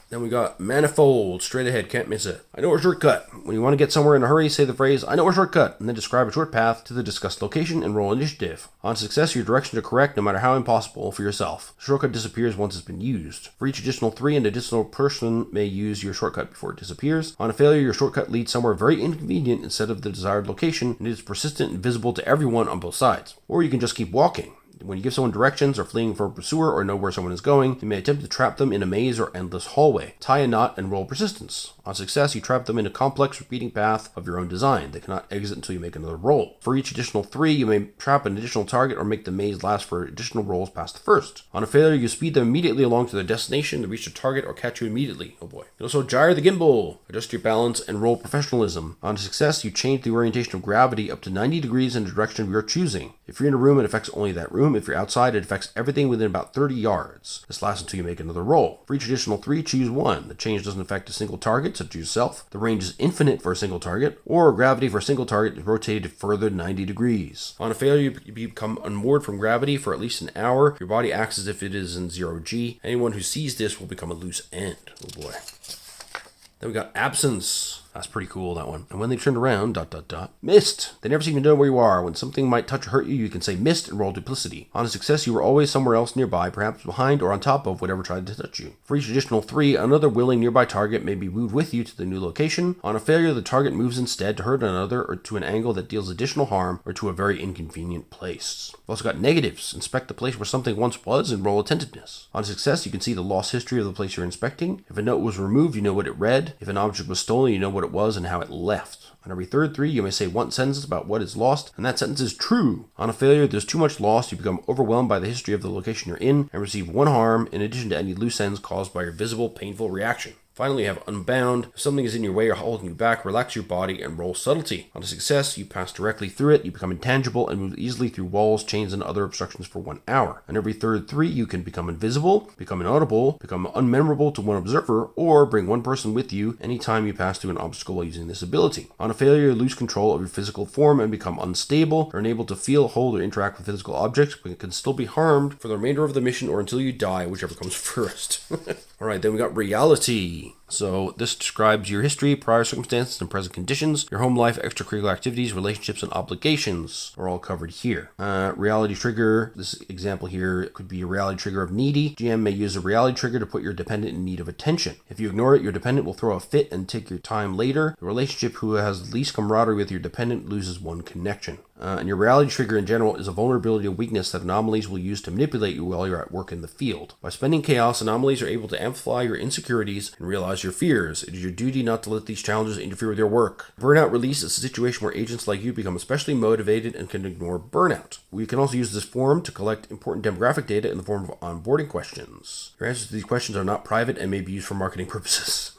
Then we got manifold, straight ahead, can't miss it. I know a shortcut. When you want to get somewhere in a hurry, say the phrase, I know a shortcut, and then describe a short path to the discussed location and roll initiative. On success, your directions are correct no matter how impossible for yourself. The shortcut disappears once it's been used. For each additional 3, an additional person may use your shortcut before it disappears. On a failure, your shortcut leads somewhere very inconvenient instead of the desired location, and it is persistent and visible to everyone on both sides. Or you can just keep walking. When you give someone directions or fleeing from a pursuer or know where someone is going, you may attempt to trap them in a maze or endless hallway. Tie a knot and roll persistence. On success, you trap them in a complex repeating path of your own design. They cannot exit until you make another roll. For each additional 3, you may trap an additional target or make the maze last for additional rolls past the first. On a failure, you speed them immediately along to their destination to reach the target or catch you immediately. Oh boy. You also gyre the gimbal. Adjust your balance and roll professionalism. On success, you change the orientation of gravity up to 90 degrees in the direction of your choosing. If you're in a room, it affects only that room. If you're outside, it affects everything within about 30 yards. This lasts until you make another roll. For each additional 3, choose 1. The change doesn't affect a single target, such as yourself. The range is infinite for a single target, or gravity for a single target is rotated further 90 degrees. On a failure, you become unmoored from gravity for at least an hour. Your body acts as if it is in 0G. Anyone who sees this will become a loose end. Oh boy. Then we got absence. That's pretty cool, that one. And when they turned around, ... Missed! They never seem to know where you are. When something might touch or hurt you, you can say missed and roll duplicity. On a success, you were always somewhere else nearby, perhaps behind or on top of whatever tried to touch you. For each additional 3, another willing nearby target may be moved with you to the new location. On a failure, the target moves instead to hurt another or to an angle that deals additional harm or to a very inconvenient place. We've also got negatives. Inspect the place where something once was and roll attentiveness. On a success, you can see the lost history of the place you're inspecting. If a note was removed, you know what it read. If an object was stolen, you know what it was and how it left. On every third 3, you may say one sentence about what is lost, and that sentence is true. On a failure, there's too much lost, you become overwhelmed by the history of the location you're in, and receive 1 harm in addition to any loose ends caused by your visible, painful reaction. Finally, you have Unbound. If something is in your way or holding you back, relax your body and roll Subtlety. On a success, you pass directly through it, you become intangible, and move easily through walls, chains, and other obstructions for 1 hour. On every third 3, you can become invisible, become inaudible, become unmemorable to one observer, or bring 1 person with you anytime you pass through an obstacle while using this ability. On a failure, you lose control of your physical form and become unstable, or unable to feel, hold, or interact with physical objects, but it can still be harmed for the remainder of the mission or until you die, whichever comes first. Alright, then we got Reality. So this describes your history, prior circumstances, and present conditions. Your home life, extracurricular activities, relationships, and obligations are all covered here. Reality trigger. This example here could be a reality trigger of needy. GM may use a reality trigger to put your dependent in need of attention. If you ignore it, your dependent will throw a fit and take your time later. The relationship who has least camaraderie with your dependent loses 1 connection. And your reality trigger in general is a vulnerability or weakness that anomalies will use to manipulate you while you're at work in the field. By spending chaos, anomalies are able to amplify your insecurities and realize your fears. It is your duty not to let these challenges interfere with your work. Burnout release is a situation where agents like you become especially motivated and can ignore burnout. We can also use this form to collect important demographic data in the form of onboarding questions. Your answers to these questions are not private and may be used for marketing purposes.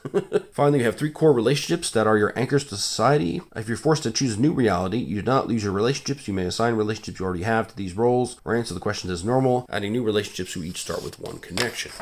Finally, you have 3 core relationships that are your anchors to society. If you're forced to choose a new reality, you do not lose your relationships. You may assign relationships you already have to these roles or answer the questions as normal, adding new relationships who each start with 1 connection.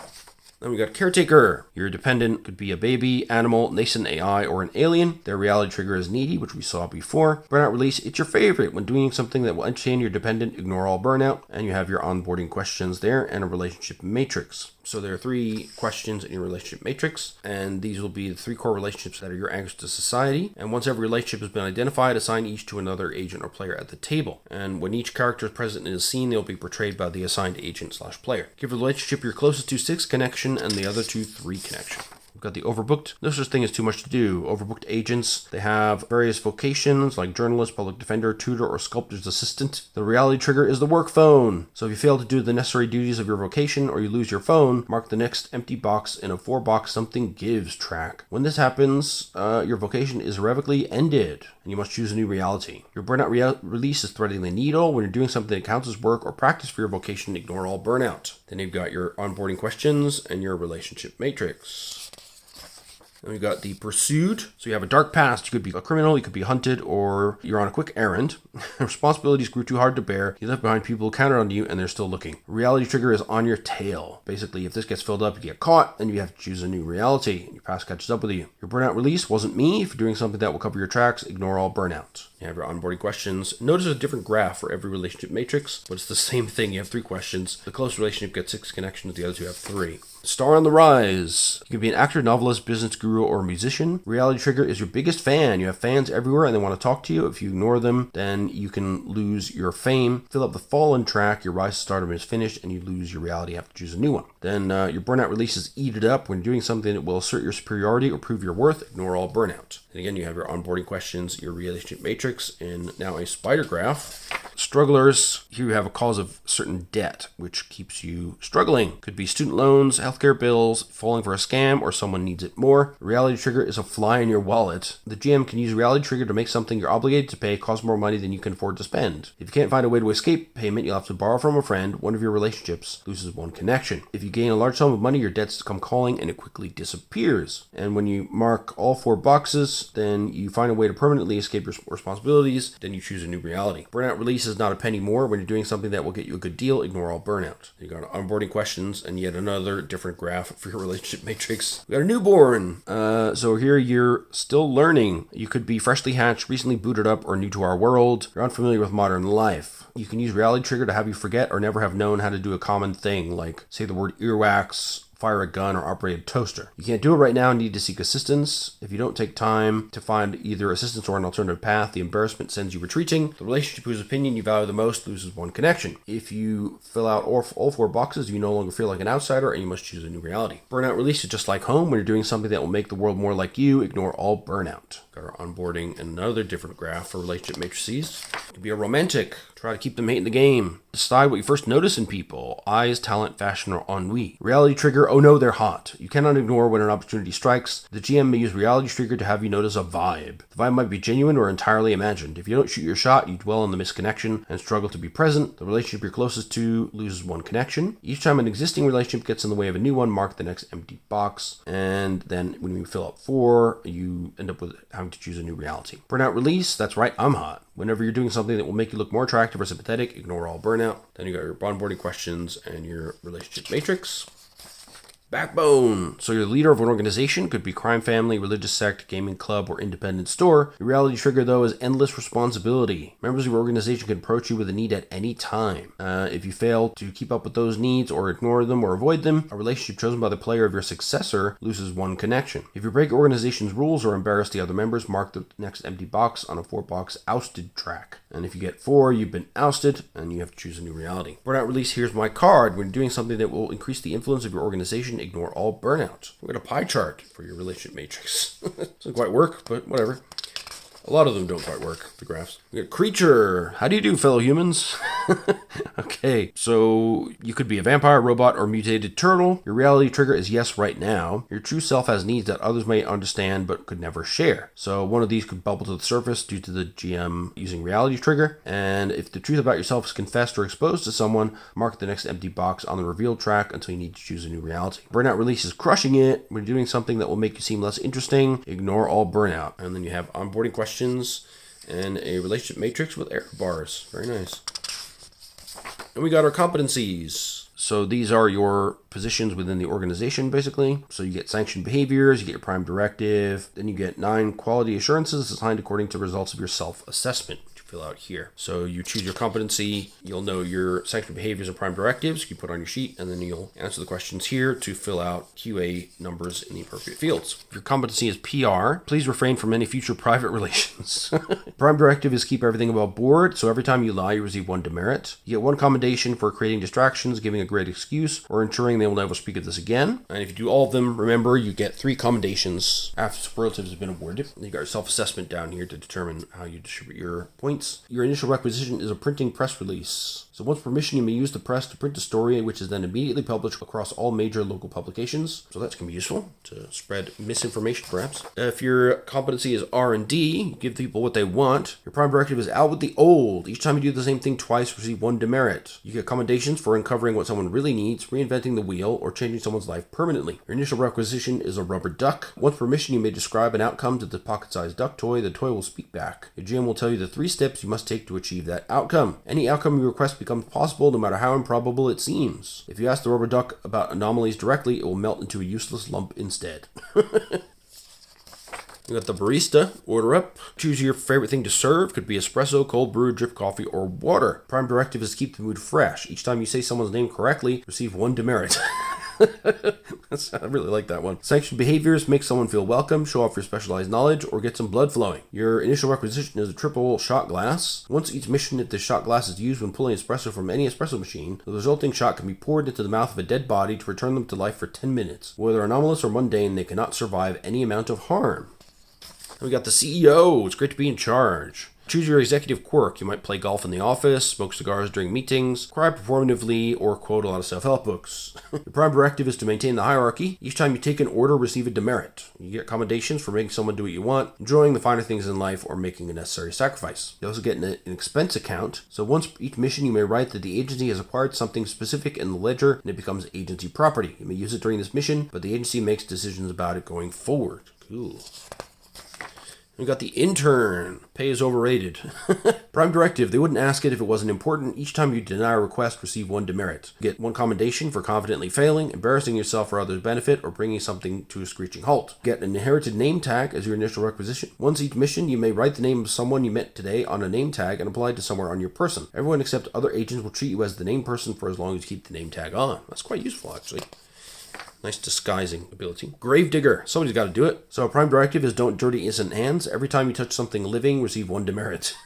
Then we got Caretaker. Your dependent could be a baby, animal, nascent AI, or an alien. Their reality trigger is needy, which we saw before. Burnout release, it's your favorite. When doing something that will entertain your dependent, ignore all burnout. And you have your onboarding questions there and a relationship matrix. So there are 3 questions in your relationship matrix, and these will be the 3 core relationships that are your anchors to society. And once every relationship has been identified, assign each to another agent or player at the table. And when each character is present in a scene, they'll be portrayed by the assigned agent/player. Give the relationship you're closest to 6 connection, and the other 2 3 connection. We've got the overbooked. No such thing as too much to do. Overbooked agents, they have various vocations like journalist, public defender, tutor, or sculptor's assistant. The reality trigger is the work phone. So if you fail to do the necessary duties of your vocation or you lose your phone, mark the next empty box in a 4-box something gives track. When this happens, your vocation is irrevocably ended and you must choose a new reality. Your burnout release is threading the needle. When you're doing something that counts as work or practice for your vocation, ignore all burnout. Then you've got your onboarding questions and your relationship matrix. Then we've got the pursued. So you have a dark past. You could be a criminal, you could be hunted, or you're on a quick errand. Responsibilities grew too hard to bear. You left behind people who counted on you and they're still looking. Reality trigger is on your tail. Basically, if this gets filled up, you get caught and you have to choose a new reality. Your past catches up with you. Your burnout release wasn't me. If you're doing something that will cover your tracks, ignore all burnout. You have your onboarding questions. Notice a different graph for every relationship matrix, but it's the same thing. You have 3 questions. The close relationship gets 6 connections. The other 2 have 3. Star on the rise. You can be an actor, novelist, business guru, or musician. Reality trigger is your biggest fan. You have fans everywhere and they want to talk to you. If you ignore them, then you can lose your fame. Fill up the fallen track. Your rise to stardom is finished and you lose your reality. You have to choose a new one. Then your burnout release is eat it up. When you're doing something that will assert your superiority or prove your worth, ignore all burnout. And again, you have your onboarding questions, your relationship matrix, and now a spider graph. Strugglers, here you have a cause of certain debt, which keeps you struggling. Could be student loans, healthcare bills, falling for a scam, or someone needs it more. The reality trigger is a fly in your wallet. The GM can use reality trigger to make something you're obligated to pay cost more money than you can afford to spend. If you can't find a way to escape payment, you'll have to borrow from a friend. One of your relationships loses 1 connection. If you gain a large sum of money, your debts come calling and it quickly disappears. And when you mark all 4 boxes, then you find a way to permanently escape your responsibilities, then you choose a new reality. Burnout release is not a penny more. When you're doing something that will get you a good deal, ignore all burnout. You got onboarding questions and yet another different graph for your relationship matrix. We got a newborn. So here you're still learning. You could be freshly hatched, recently booted up, or new to our world. You're unfamiliar with modern life. You can use reality trigger to have you forget or never have known how to do a common thing, like say the word earwax fire a gun, or operate a toaster. You can't do it right now and need to seek assistance. If you don't take time to find either assistance or an alternative path, the embarrassment sends you retreating. The relationship whose opinion you value the most loses one connection. If you fill out all 4 boxes, you no longer feel like an outsider and you must choose a new reality. Burnout release is just like home. When you're doing something that will make the world more like you, ignore all burnout. Got our onboarding and another different graph for relationship matrices. You can be a romantic. Try to keep them hating the game. Decide what you first notice in people. Eyes, talent, fashion, or ennui. Reality trigger, oh no, they're hot. You cannot ignore when an opportunity strikes. The GM may use reality trigger to have you notice a vibe. The vibe might be genuine or entirely imagined. If you don't shoot your shot, you dwell on the misconnection and struggle to be present. The relationship you're closest to loses one connection. Each time an existing relationship gets in the way of a new one, mark the next empty box. And then when you fill out 4, you end up with having to choose a new reality. Burnout release, that's right, I'm hot. Whenever you're doing something that will make you look more attractive or sympathetic, ignore all burnout. Then you got your onboarding questions and your relationship matrix. Backbone. So you're the leader of an organization, could be crime family, religious sect, gaming club, or independent store. Your reality trigger, though, is endless responsibility. Members of your organization can approach you with a need at any time. If you fail to keep up with those needs or ignore them or avoid them, a relationship chosen by the player of your successor loses one connection. If you break your organization's rules or embarrass the other members, mark the next empty box on a 4-box ousted track. And if you get 4, you've been ousted and you have to choose a new reality. Burnout release, here's my card. When you're doing something that will increase the influence of your organization, ignore all burnout. We got a pie chart for your relationship matrix. Doesn't quite work, but whatever. A lot of them don't quite work, the graphs. We got creature. How do you do, fellow humans? Okay, so you could be a vampire, robot, or mutated turtle. Your reality trigger is yes right now. Your true self has needs that others may understand but could never share. So one of these could bubble to the surface due to the GM using reality trigger. And if the truth about yourself is confessed or exposed to someone, mark the next empty box on the reveal track until you need to choose a new reality. Burnout release is crushing it. When you're doing something that will make you seem less interesting, ignore all burnout. And then you have onboarding questions and a relationship matrix with error bars. Very nice. And we got our competencies. So these are your positions within the organization, basically. So you get sanctioned behaviors, you get your prime directive, then you get 9 quality assurances assigned according to results of your self-assessment. Fill out here. So you choose your competency, you'll know your sanctioned behaviors and prime directives, you put on your sheet, and then you'll answer the questions here to fill out QA numbers in the appropriate fields. If your competency is PR, please refrain from any future private relations. Prime directive is keep everything above board, so every time you lie, you receive 1 demerit. You get 1 commendation for creating distractions, giving a great excuse, or ensuring they will never speak of this again. And if you do all of them, remember, you get 3 commendations after superlatives have been awarded. You got your self-assessment down here to determine how you distribute your points. Your initial requisition is a printing press release. So once permission, you may use the press to print a story, which is then immediately published across all major local publications. So that can be useful to spread misinformation, perhaps. If your competency is R&D, you give people what they want. Your prime directive is out with the old. Each time you do the same thing twice, receive 1 demerit. You get commendations for uncovering what someone really needs, reinventing the wheel, or changing someone's life permanently. Your initial requisition is a rubber duck. Once permission, you may describe an outcome to the pocket-sized duck toy. The toy will speak back. Your GM will tell you the 3 steps you must take to achieve that outcome. Any outcome you request becomes possible no matter how improbable it seems. If you ask the rubber duck about anomalies directly, it will melt into a useless lump instead. We got the barista. Order up. Choose your favorite thing to serve. Could be espresso, cold brew, drip coffee, or water. Prime directive is keep the mood fresh. Each time you say someone's name correctly, receive 1 demerit. I really like that one. Sanctioned behaviors, make someone feel welcome, show off your specialized knowledge, or get some blood flowing. Your initial requisition is a triple shot glass. Once each mission, if the shot glass is used when pulling espresso from any espresso machine, the resulting shot can be poured into the mouth of a dead body to return them to life for 10 minutes. Whether anomalous or mundane, they cannot survive any amount of harm. And we got the CEO. It's great to be in charge. Choose your executive quirk. You might play golf in the office, smoke cigars during meetings, cry performatively, or quote a lot of self-help books. Your prime directive is to maintain the hierarchy. Each time you take an order, receive a demerit. You get commendations for making someone do what you want, enjoying the finer things in life, or making a necessary sacrifice. You also get an expense account. So once each mission, you may write that the agency has acquired something specific in the ledger, and it becomes agency property. You may use it during this mission, but the agency makes decisions about it going forward. Cool. We got the intern. Pay is overrated. Prime directive. They wouldn't ask it if it wasn't important. Each time you deny a request, receive 1 demerit. Get 1 commendation for confidently failing, embarrassing yourself for others' benefit, or bringing something to a screeching halt. Get an inherited name tag as your initial requisition. Once each mission, you may write the name of someone you met today on a name tag and apply it to somewhere on your person. Everyone except other agents will treat you as the name person for as long as you keep the name tag on. That's quite useful, actually. Nice disguising ability. Gravedigger. Somebody's got to do it. So prime directive is don't dirty innocent hands. Every time you touch something living, receive 1 demerit.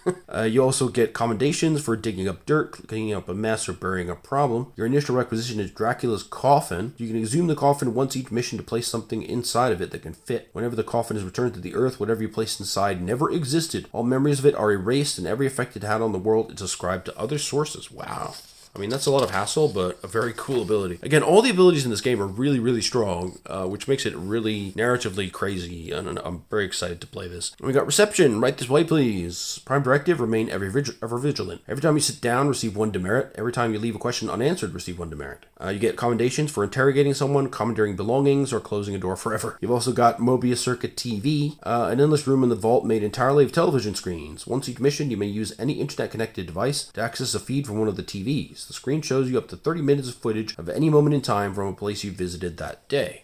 You also get commendations for digging up dirt, cleaning up a mess, or burying a problem. Your initial requisition is Dracula's coffin. You can exhume the coffin once each mission to place something inside of it that can fit. Whenever the coffin is returned to the earth, whatever you placed inside never existed. All memories of it are erased, and every effect it had on the world is ascribed to other sources. Wow. I mean, that's a lot of hassle, but a very cool ability. Again, all the abilities in this game are really, really strong, which makes it really narratively crazy, and I'm very excited to play this. And we got Reception. Write this way, please. Prime directive, remain ever vigilant. Every time you sit down, receive 1 demerit. Every time you leave a question unanswered, receive 1 demerit. You get commendations for interrogating someone, commandeering belongings, or closing a door forever. You've also got Mobius Circuit TV, an endless room in the vault made entirely of television screens. Once each mission, you may use any internet-connected device to access a feed from one of the TVs. The screen shows you up to 30 minutes of footage of any moment in time from a place you visited that day.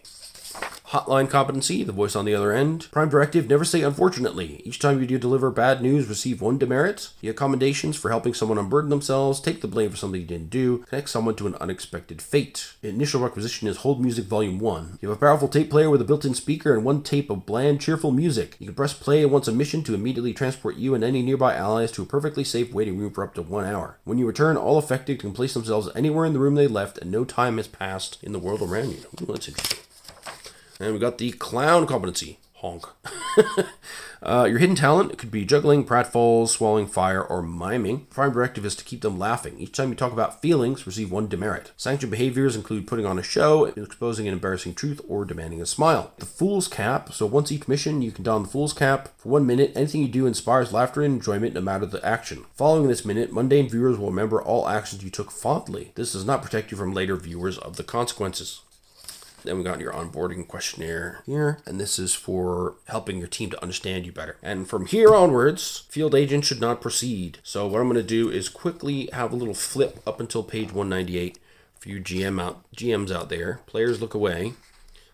Hotline competency, the voice on the other end. Prime directive, never say unfortunately. Each time you do deliver bad news, receive 1 demerit. You get commendations for helping someone unburden themselves, take the blame for something you didn't do, connect someone to an unexpected fate. Initial requisition is Hold Music Volume 1. You have a powerful tape player with a built-in speaker and 1 tape of bland, cheerful music. You can press play once a mission to immediately transport you and any nearby allies to a perfectly safe waiting room for up to 1 hour. When you return, all affected can place themselves anywhere in the room they left and no time has passed in the world around you. Ooh, that's interesting. And we got the clown competency. Honk. Your hidden talent could be juggling, pratfalls, swallowing fire, or miming. Prime directive is to keep them laughing. Each time you talk about feelings, receive 1 demerit. Sanctioned behaviors include putting on a show, exposing an embarrassing truth, or demanding a smile. The Fool's Cap. So once each mission, you can don the Fool's Cap. For 1 minute, anything you do inspires laughter and enjoyment no matter the action. Following this minute, mundane viewers will remember all actions you took fondly. This does not protect you from later viewers of the consequences. Then we got your onboarding questionnaire here, and this is for helping your team to understand you better. And from here onwards, field agents should not proceed. So what I'm going to do is quickly have a little flip up until page 198 for you GMs out there. Players look away.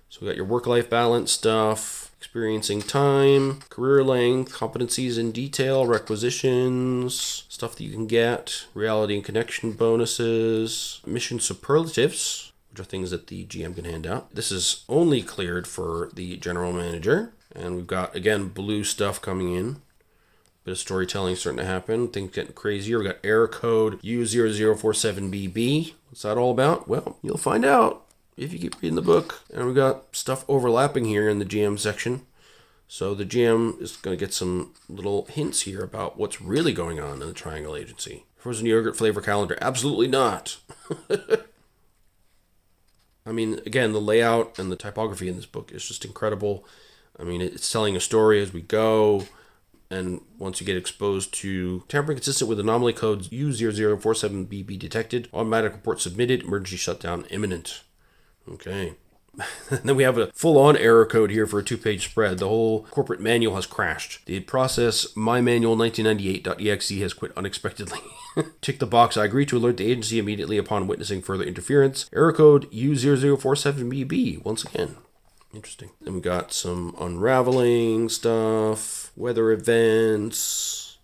So we got your work-life balance stuff, experiencing time, career length, competencies in detail, requisitions, stuff that you can get, reality and connection bonuses, mission superlatives, which are things that the GM can hand out. This is only cleared for the general manager. And we've got, again, blue stuff coming in. Bit of storytelling starting to happen. Things getting crazier. We got error code U0047BB. What's that all about? Well, you'll find out if you keep reading the book. And we got stuff overlapping here in the GM section. So the GM is going to get some little hints here about what's really going on in the Triangle Agency. Frozen yogurt flavor calendar. Absolutely not. I mean, again, the layout and the typography in this book is just incredible. I mean, it's telling a story as we go. And once you get exposed to tampering consistent with anomaly codes U0047BB detected, automatic report submitted, emergency shutdown imminent. Okay. And then we have a full-on error code here for a 2-page spread. The whole corporate manual has crashed. The process mymanual1998.exe has quit unexpectedly. Tick the box. I agree to alert the agency immediately upon witnessing further interference. Error code U0047BB. Once again. Interesting. Then we got some unraveling stuff, weather events,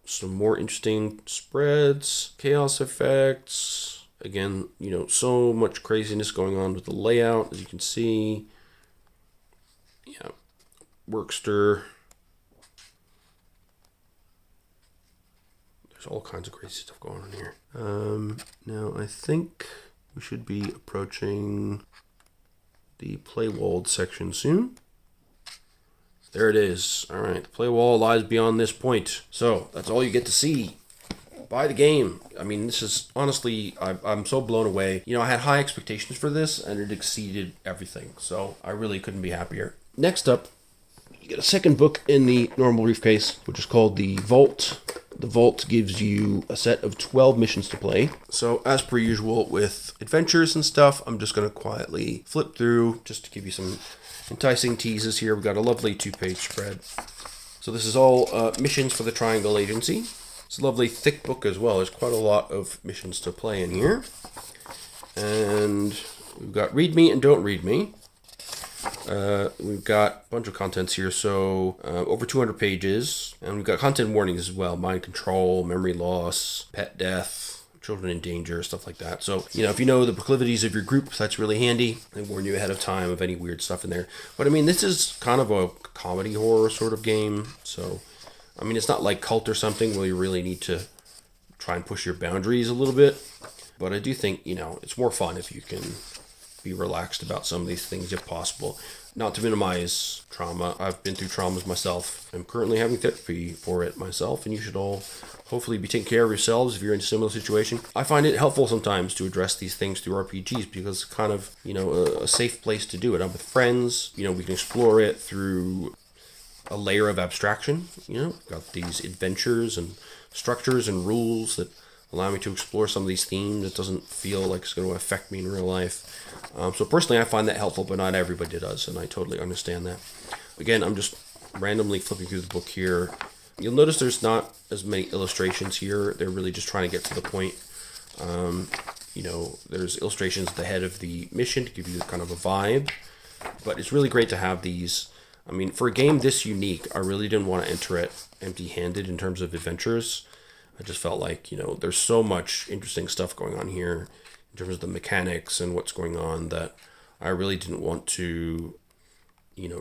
some more interesting spreads, chaos effects. Again, so much craziness going on with the layout, as you can see. Yeah, Workster. There's all kinds of crazy stuff going on here. Now, I think we should be approaching the playwalled section soon. There it is. All right, the playwall lies beyond this point. So, that's all you get to see. Buy the game. I mean, this is honestly, I'm so blown away. I had high expectations for this and it exceeded everything. So I really couldn't be happier. Next up, you get a second book in the Normal Briefcase, which is called The Vault. The Vault gives you a set of 12 missions to play. So as per usual with adventures and stuff, I'm just going to quietly flip through just to give you some enticing teases here. We've got a lovely 2-page spread. So this is all missions for the Triangle Agency. It's a lovely thick book as well. There's quite a lot of missions to play in here. And we've got read me and don't read me. We've got a bunch of contents here, so over 200 pages. And we've got content warnings as well. Mind control, memory loss, pet death, children in danger, stuff like that. So, if you know the proclivities of your group, that's really handy. They warn you ahead of time of any weird stuff in there. But this is kind of a comedy horror sort of game. So, it's not like Cult or something where you really need to try and push your boundaries a little bit. But I do think, it's more fun if you can be relaxed about some of these things if possible. Not to minimize trauma. I've been through traumas myself. I'm currently having therapy for it myself, and you should all hopefully be taking care of yourselves if you're in a similar situation. I find it helpful sometimes to address these things through RPGs because it's kind of, a safe place to do it. I'm with friends, we can explore it through a layer of abstraction. Got these adventures and structures and rules that allow me to explore some of these themes. It doesn't feel like it's going to affect me in real life. So personally, I find that helpful, but not everybody does, and I totally understand that. Again, I'm just randomly flipping through the book here. You'll notice there's not as many illustrations here. They're really just trying to get to the point. There's illustrations at the head of the mission to give you kind of a vibe, but it's really great to have these. For a game this unique, I really didn't want to enter it empty-handed in terms of adventures. I just felt like, there's so much interesting stuff going on here in terms of the mechanics and what's going on that I really didn't want to,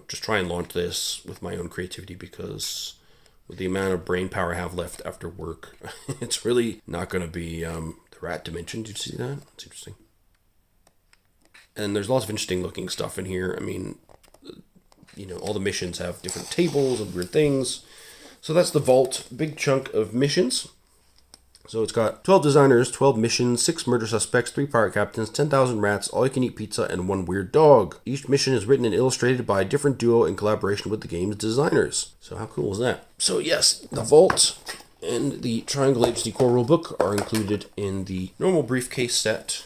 just try and launch this with my own creativity because with the amount of brain power I have left after work, it's really not going to be the rat dimension. Did you see that? It's interesting. And there's lots of interesting looking stuff in here. All the missions have different tables and weird things. So that's the vault, big chunk of missions. So it's got 12 designers, 12 missions, 6 murder suspects, 3 pirate captains, 10,000 rats, all-you-can-eat pizza, and 1 weird dog. Each mission is written and illustrated by a different duo in collaboration with the game's designers. So how cool is that? So yes, the vault and the Triangle Agency core rulebook are included in the Normal Briefcase set.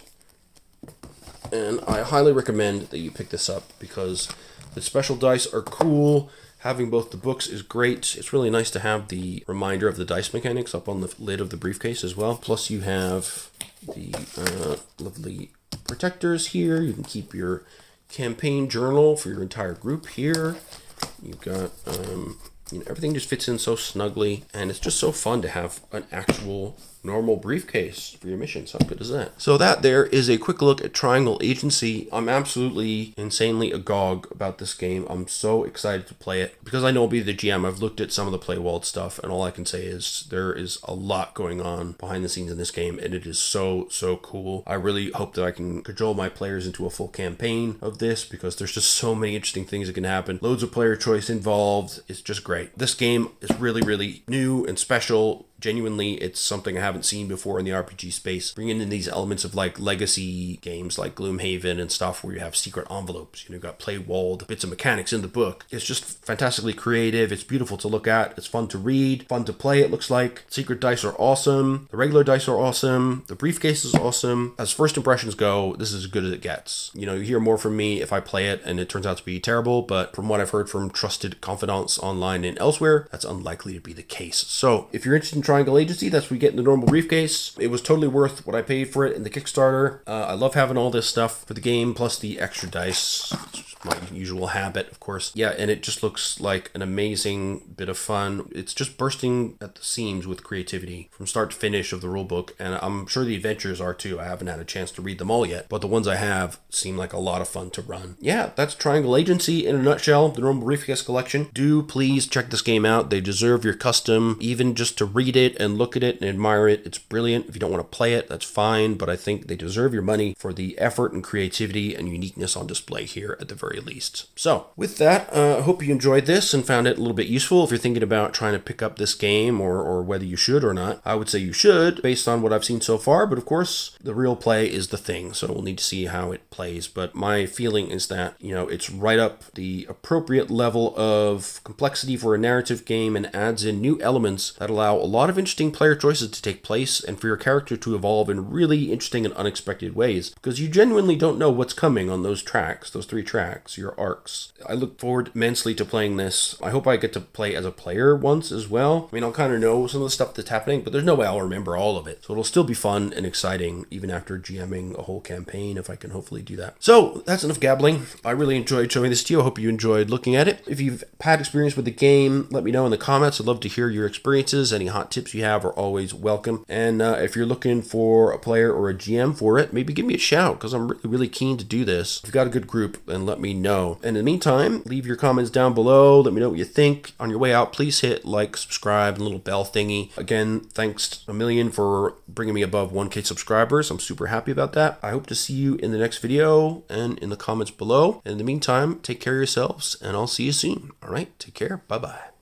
And I highly recommend that you pick this up because the special dice are cool. Having both the books is great. It's really nice to have the reminder of the dice mechanics up on the lid of the briefcase as well. Plus you have the lovely protectors here. You can keep your campaign journal for your entire group here. You've got, everything just fits in so snugly. And it's just so fun to have an actual normal briefcase for your missions. How good is that? So that there is a quick look at Triangle Agency. I'm absolutely insanely agog about this game. I'm so excited to play it because I know I'll be the GM. I've looked at some of the playwalled stuff and all I can say is there is a lot going on behind the scenes in this game and it is so cool. I really hope that I can cajole my players into a full campaign of this because there's just so many interesting things that can happen. Loads of player choice involved. It's just great. This game is really new and special. Genuinely, it's something I haven't seen before in the RPG space. Bringing in these elements of like legacy games like Gloomhaven and stuff where you have secret envelopes. You've got playwalled bits of mechanics in the book. It's just fantastically creative. It's beautiful to look at. It's fun to read. Fun to play, it looks like. Secret dice are awesome. The regular dice are awesome. The briefcase is awesome. As first impressions go, this is as good as it gets. You hear more from me if I play it and it turns out to be terrible, but from what I've heard from trusted confidants online and elsewhere, that's unlikely to be the case. So if you're interested in Triangle Agency, that's what we get in the normal briefcase. It was totally worth what I paid for it in the Kickstarter. I love having all this stuff for the game, plus the extra dice. It's my usual habit, of course. Yeah, and it just looks like an amazing bit of fun. It's just bursting at the seams with creativity from start to finish of the rulebook, and I'm sure the adventures are too. I haven't had a chance to read them all yet, but the ones I have seem like a lot of fun to run. Yeah, that's Triangle Agency in a nutshell, the Normal Briefcase Collection. Do please check this game out. They deserve your custom, even just to read it and look at it and admire it. It's brilliant. If you don't want to play it, that's fine, but I think they deserve your money for the effort and creativity and uniqueness on display here at the very least. So with that, I hope you enjoyed this and found it a little bit useful. If you're thinking about trying to pick up this game or whether you should or not, I would say you should based on what I've seen so far, but of course the real play is the thing, so we'll need to see how it plays. But my feeling is that, it's right up the appropriate level of complexity for a narrative game and adds in new elements that allow a lot of interesting player choices to take place and for your character to evolve in really interesting and unexpected ways, because you genuinely don't know what's coming on those 3 tracks. artifacts, your arcs. I look forward immensely to playing this. I hope I get to play as a player once as well. I mean, I'll kind of know some of the stuff that's happening, but there's no way I'll remember all of it. So it'll still be fun and exciting even after GMing a whole campaign, if I can hopefully do that. So that's enough gabbling. I really enjoyed showing this to you. I hope you enjoyed looking at it. If you've had experience with the game, let me know in the comments. I'd love to hear your experiences. Any hot tips you have are always welcome. And if you're looking for a player or a GM for it, maybe give me a shout, because I'm really keen to do this. If you've got a good group, then let me know. And in the meantime, leave your comments down below. Let me know what you think. On your way out, please hit like, subscribe, and a little bell thingy. Again, thanks a million for bringing me above 1K subscribers. I'm super happy about that. I hope to see you in the next video and in the comments below. And in the meantime, take care of yourselves, and I'll see you soon. All right, take care. Bye-bye.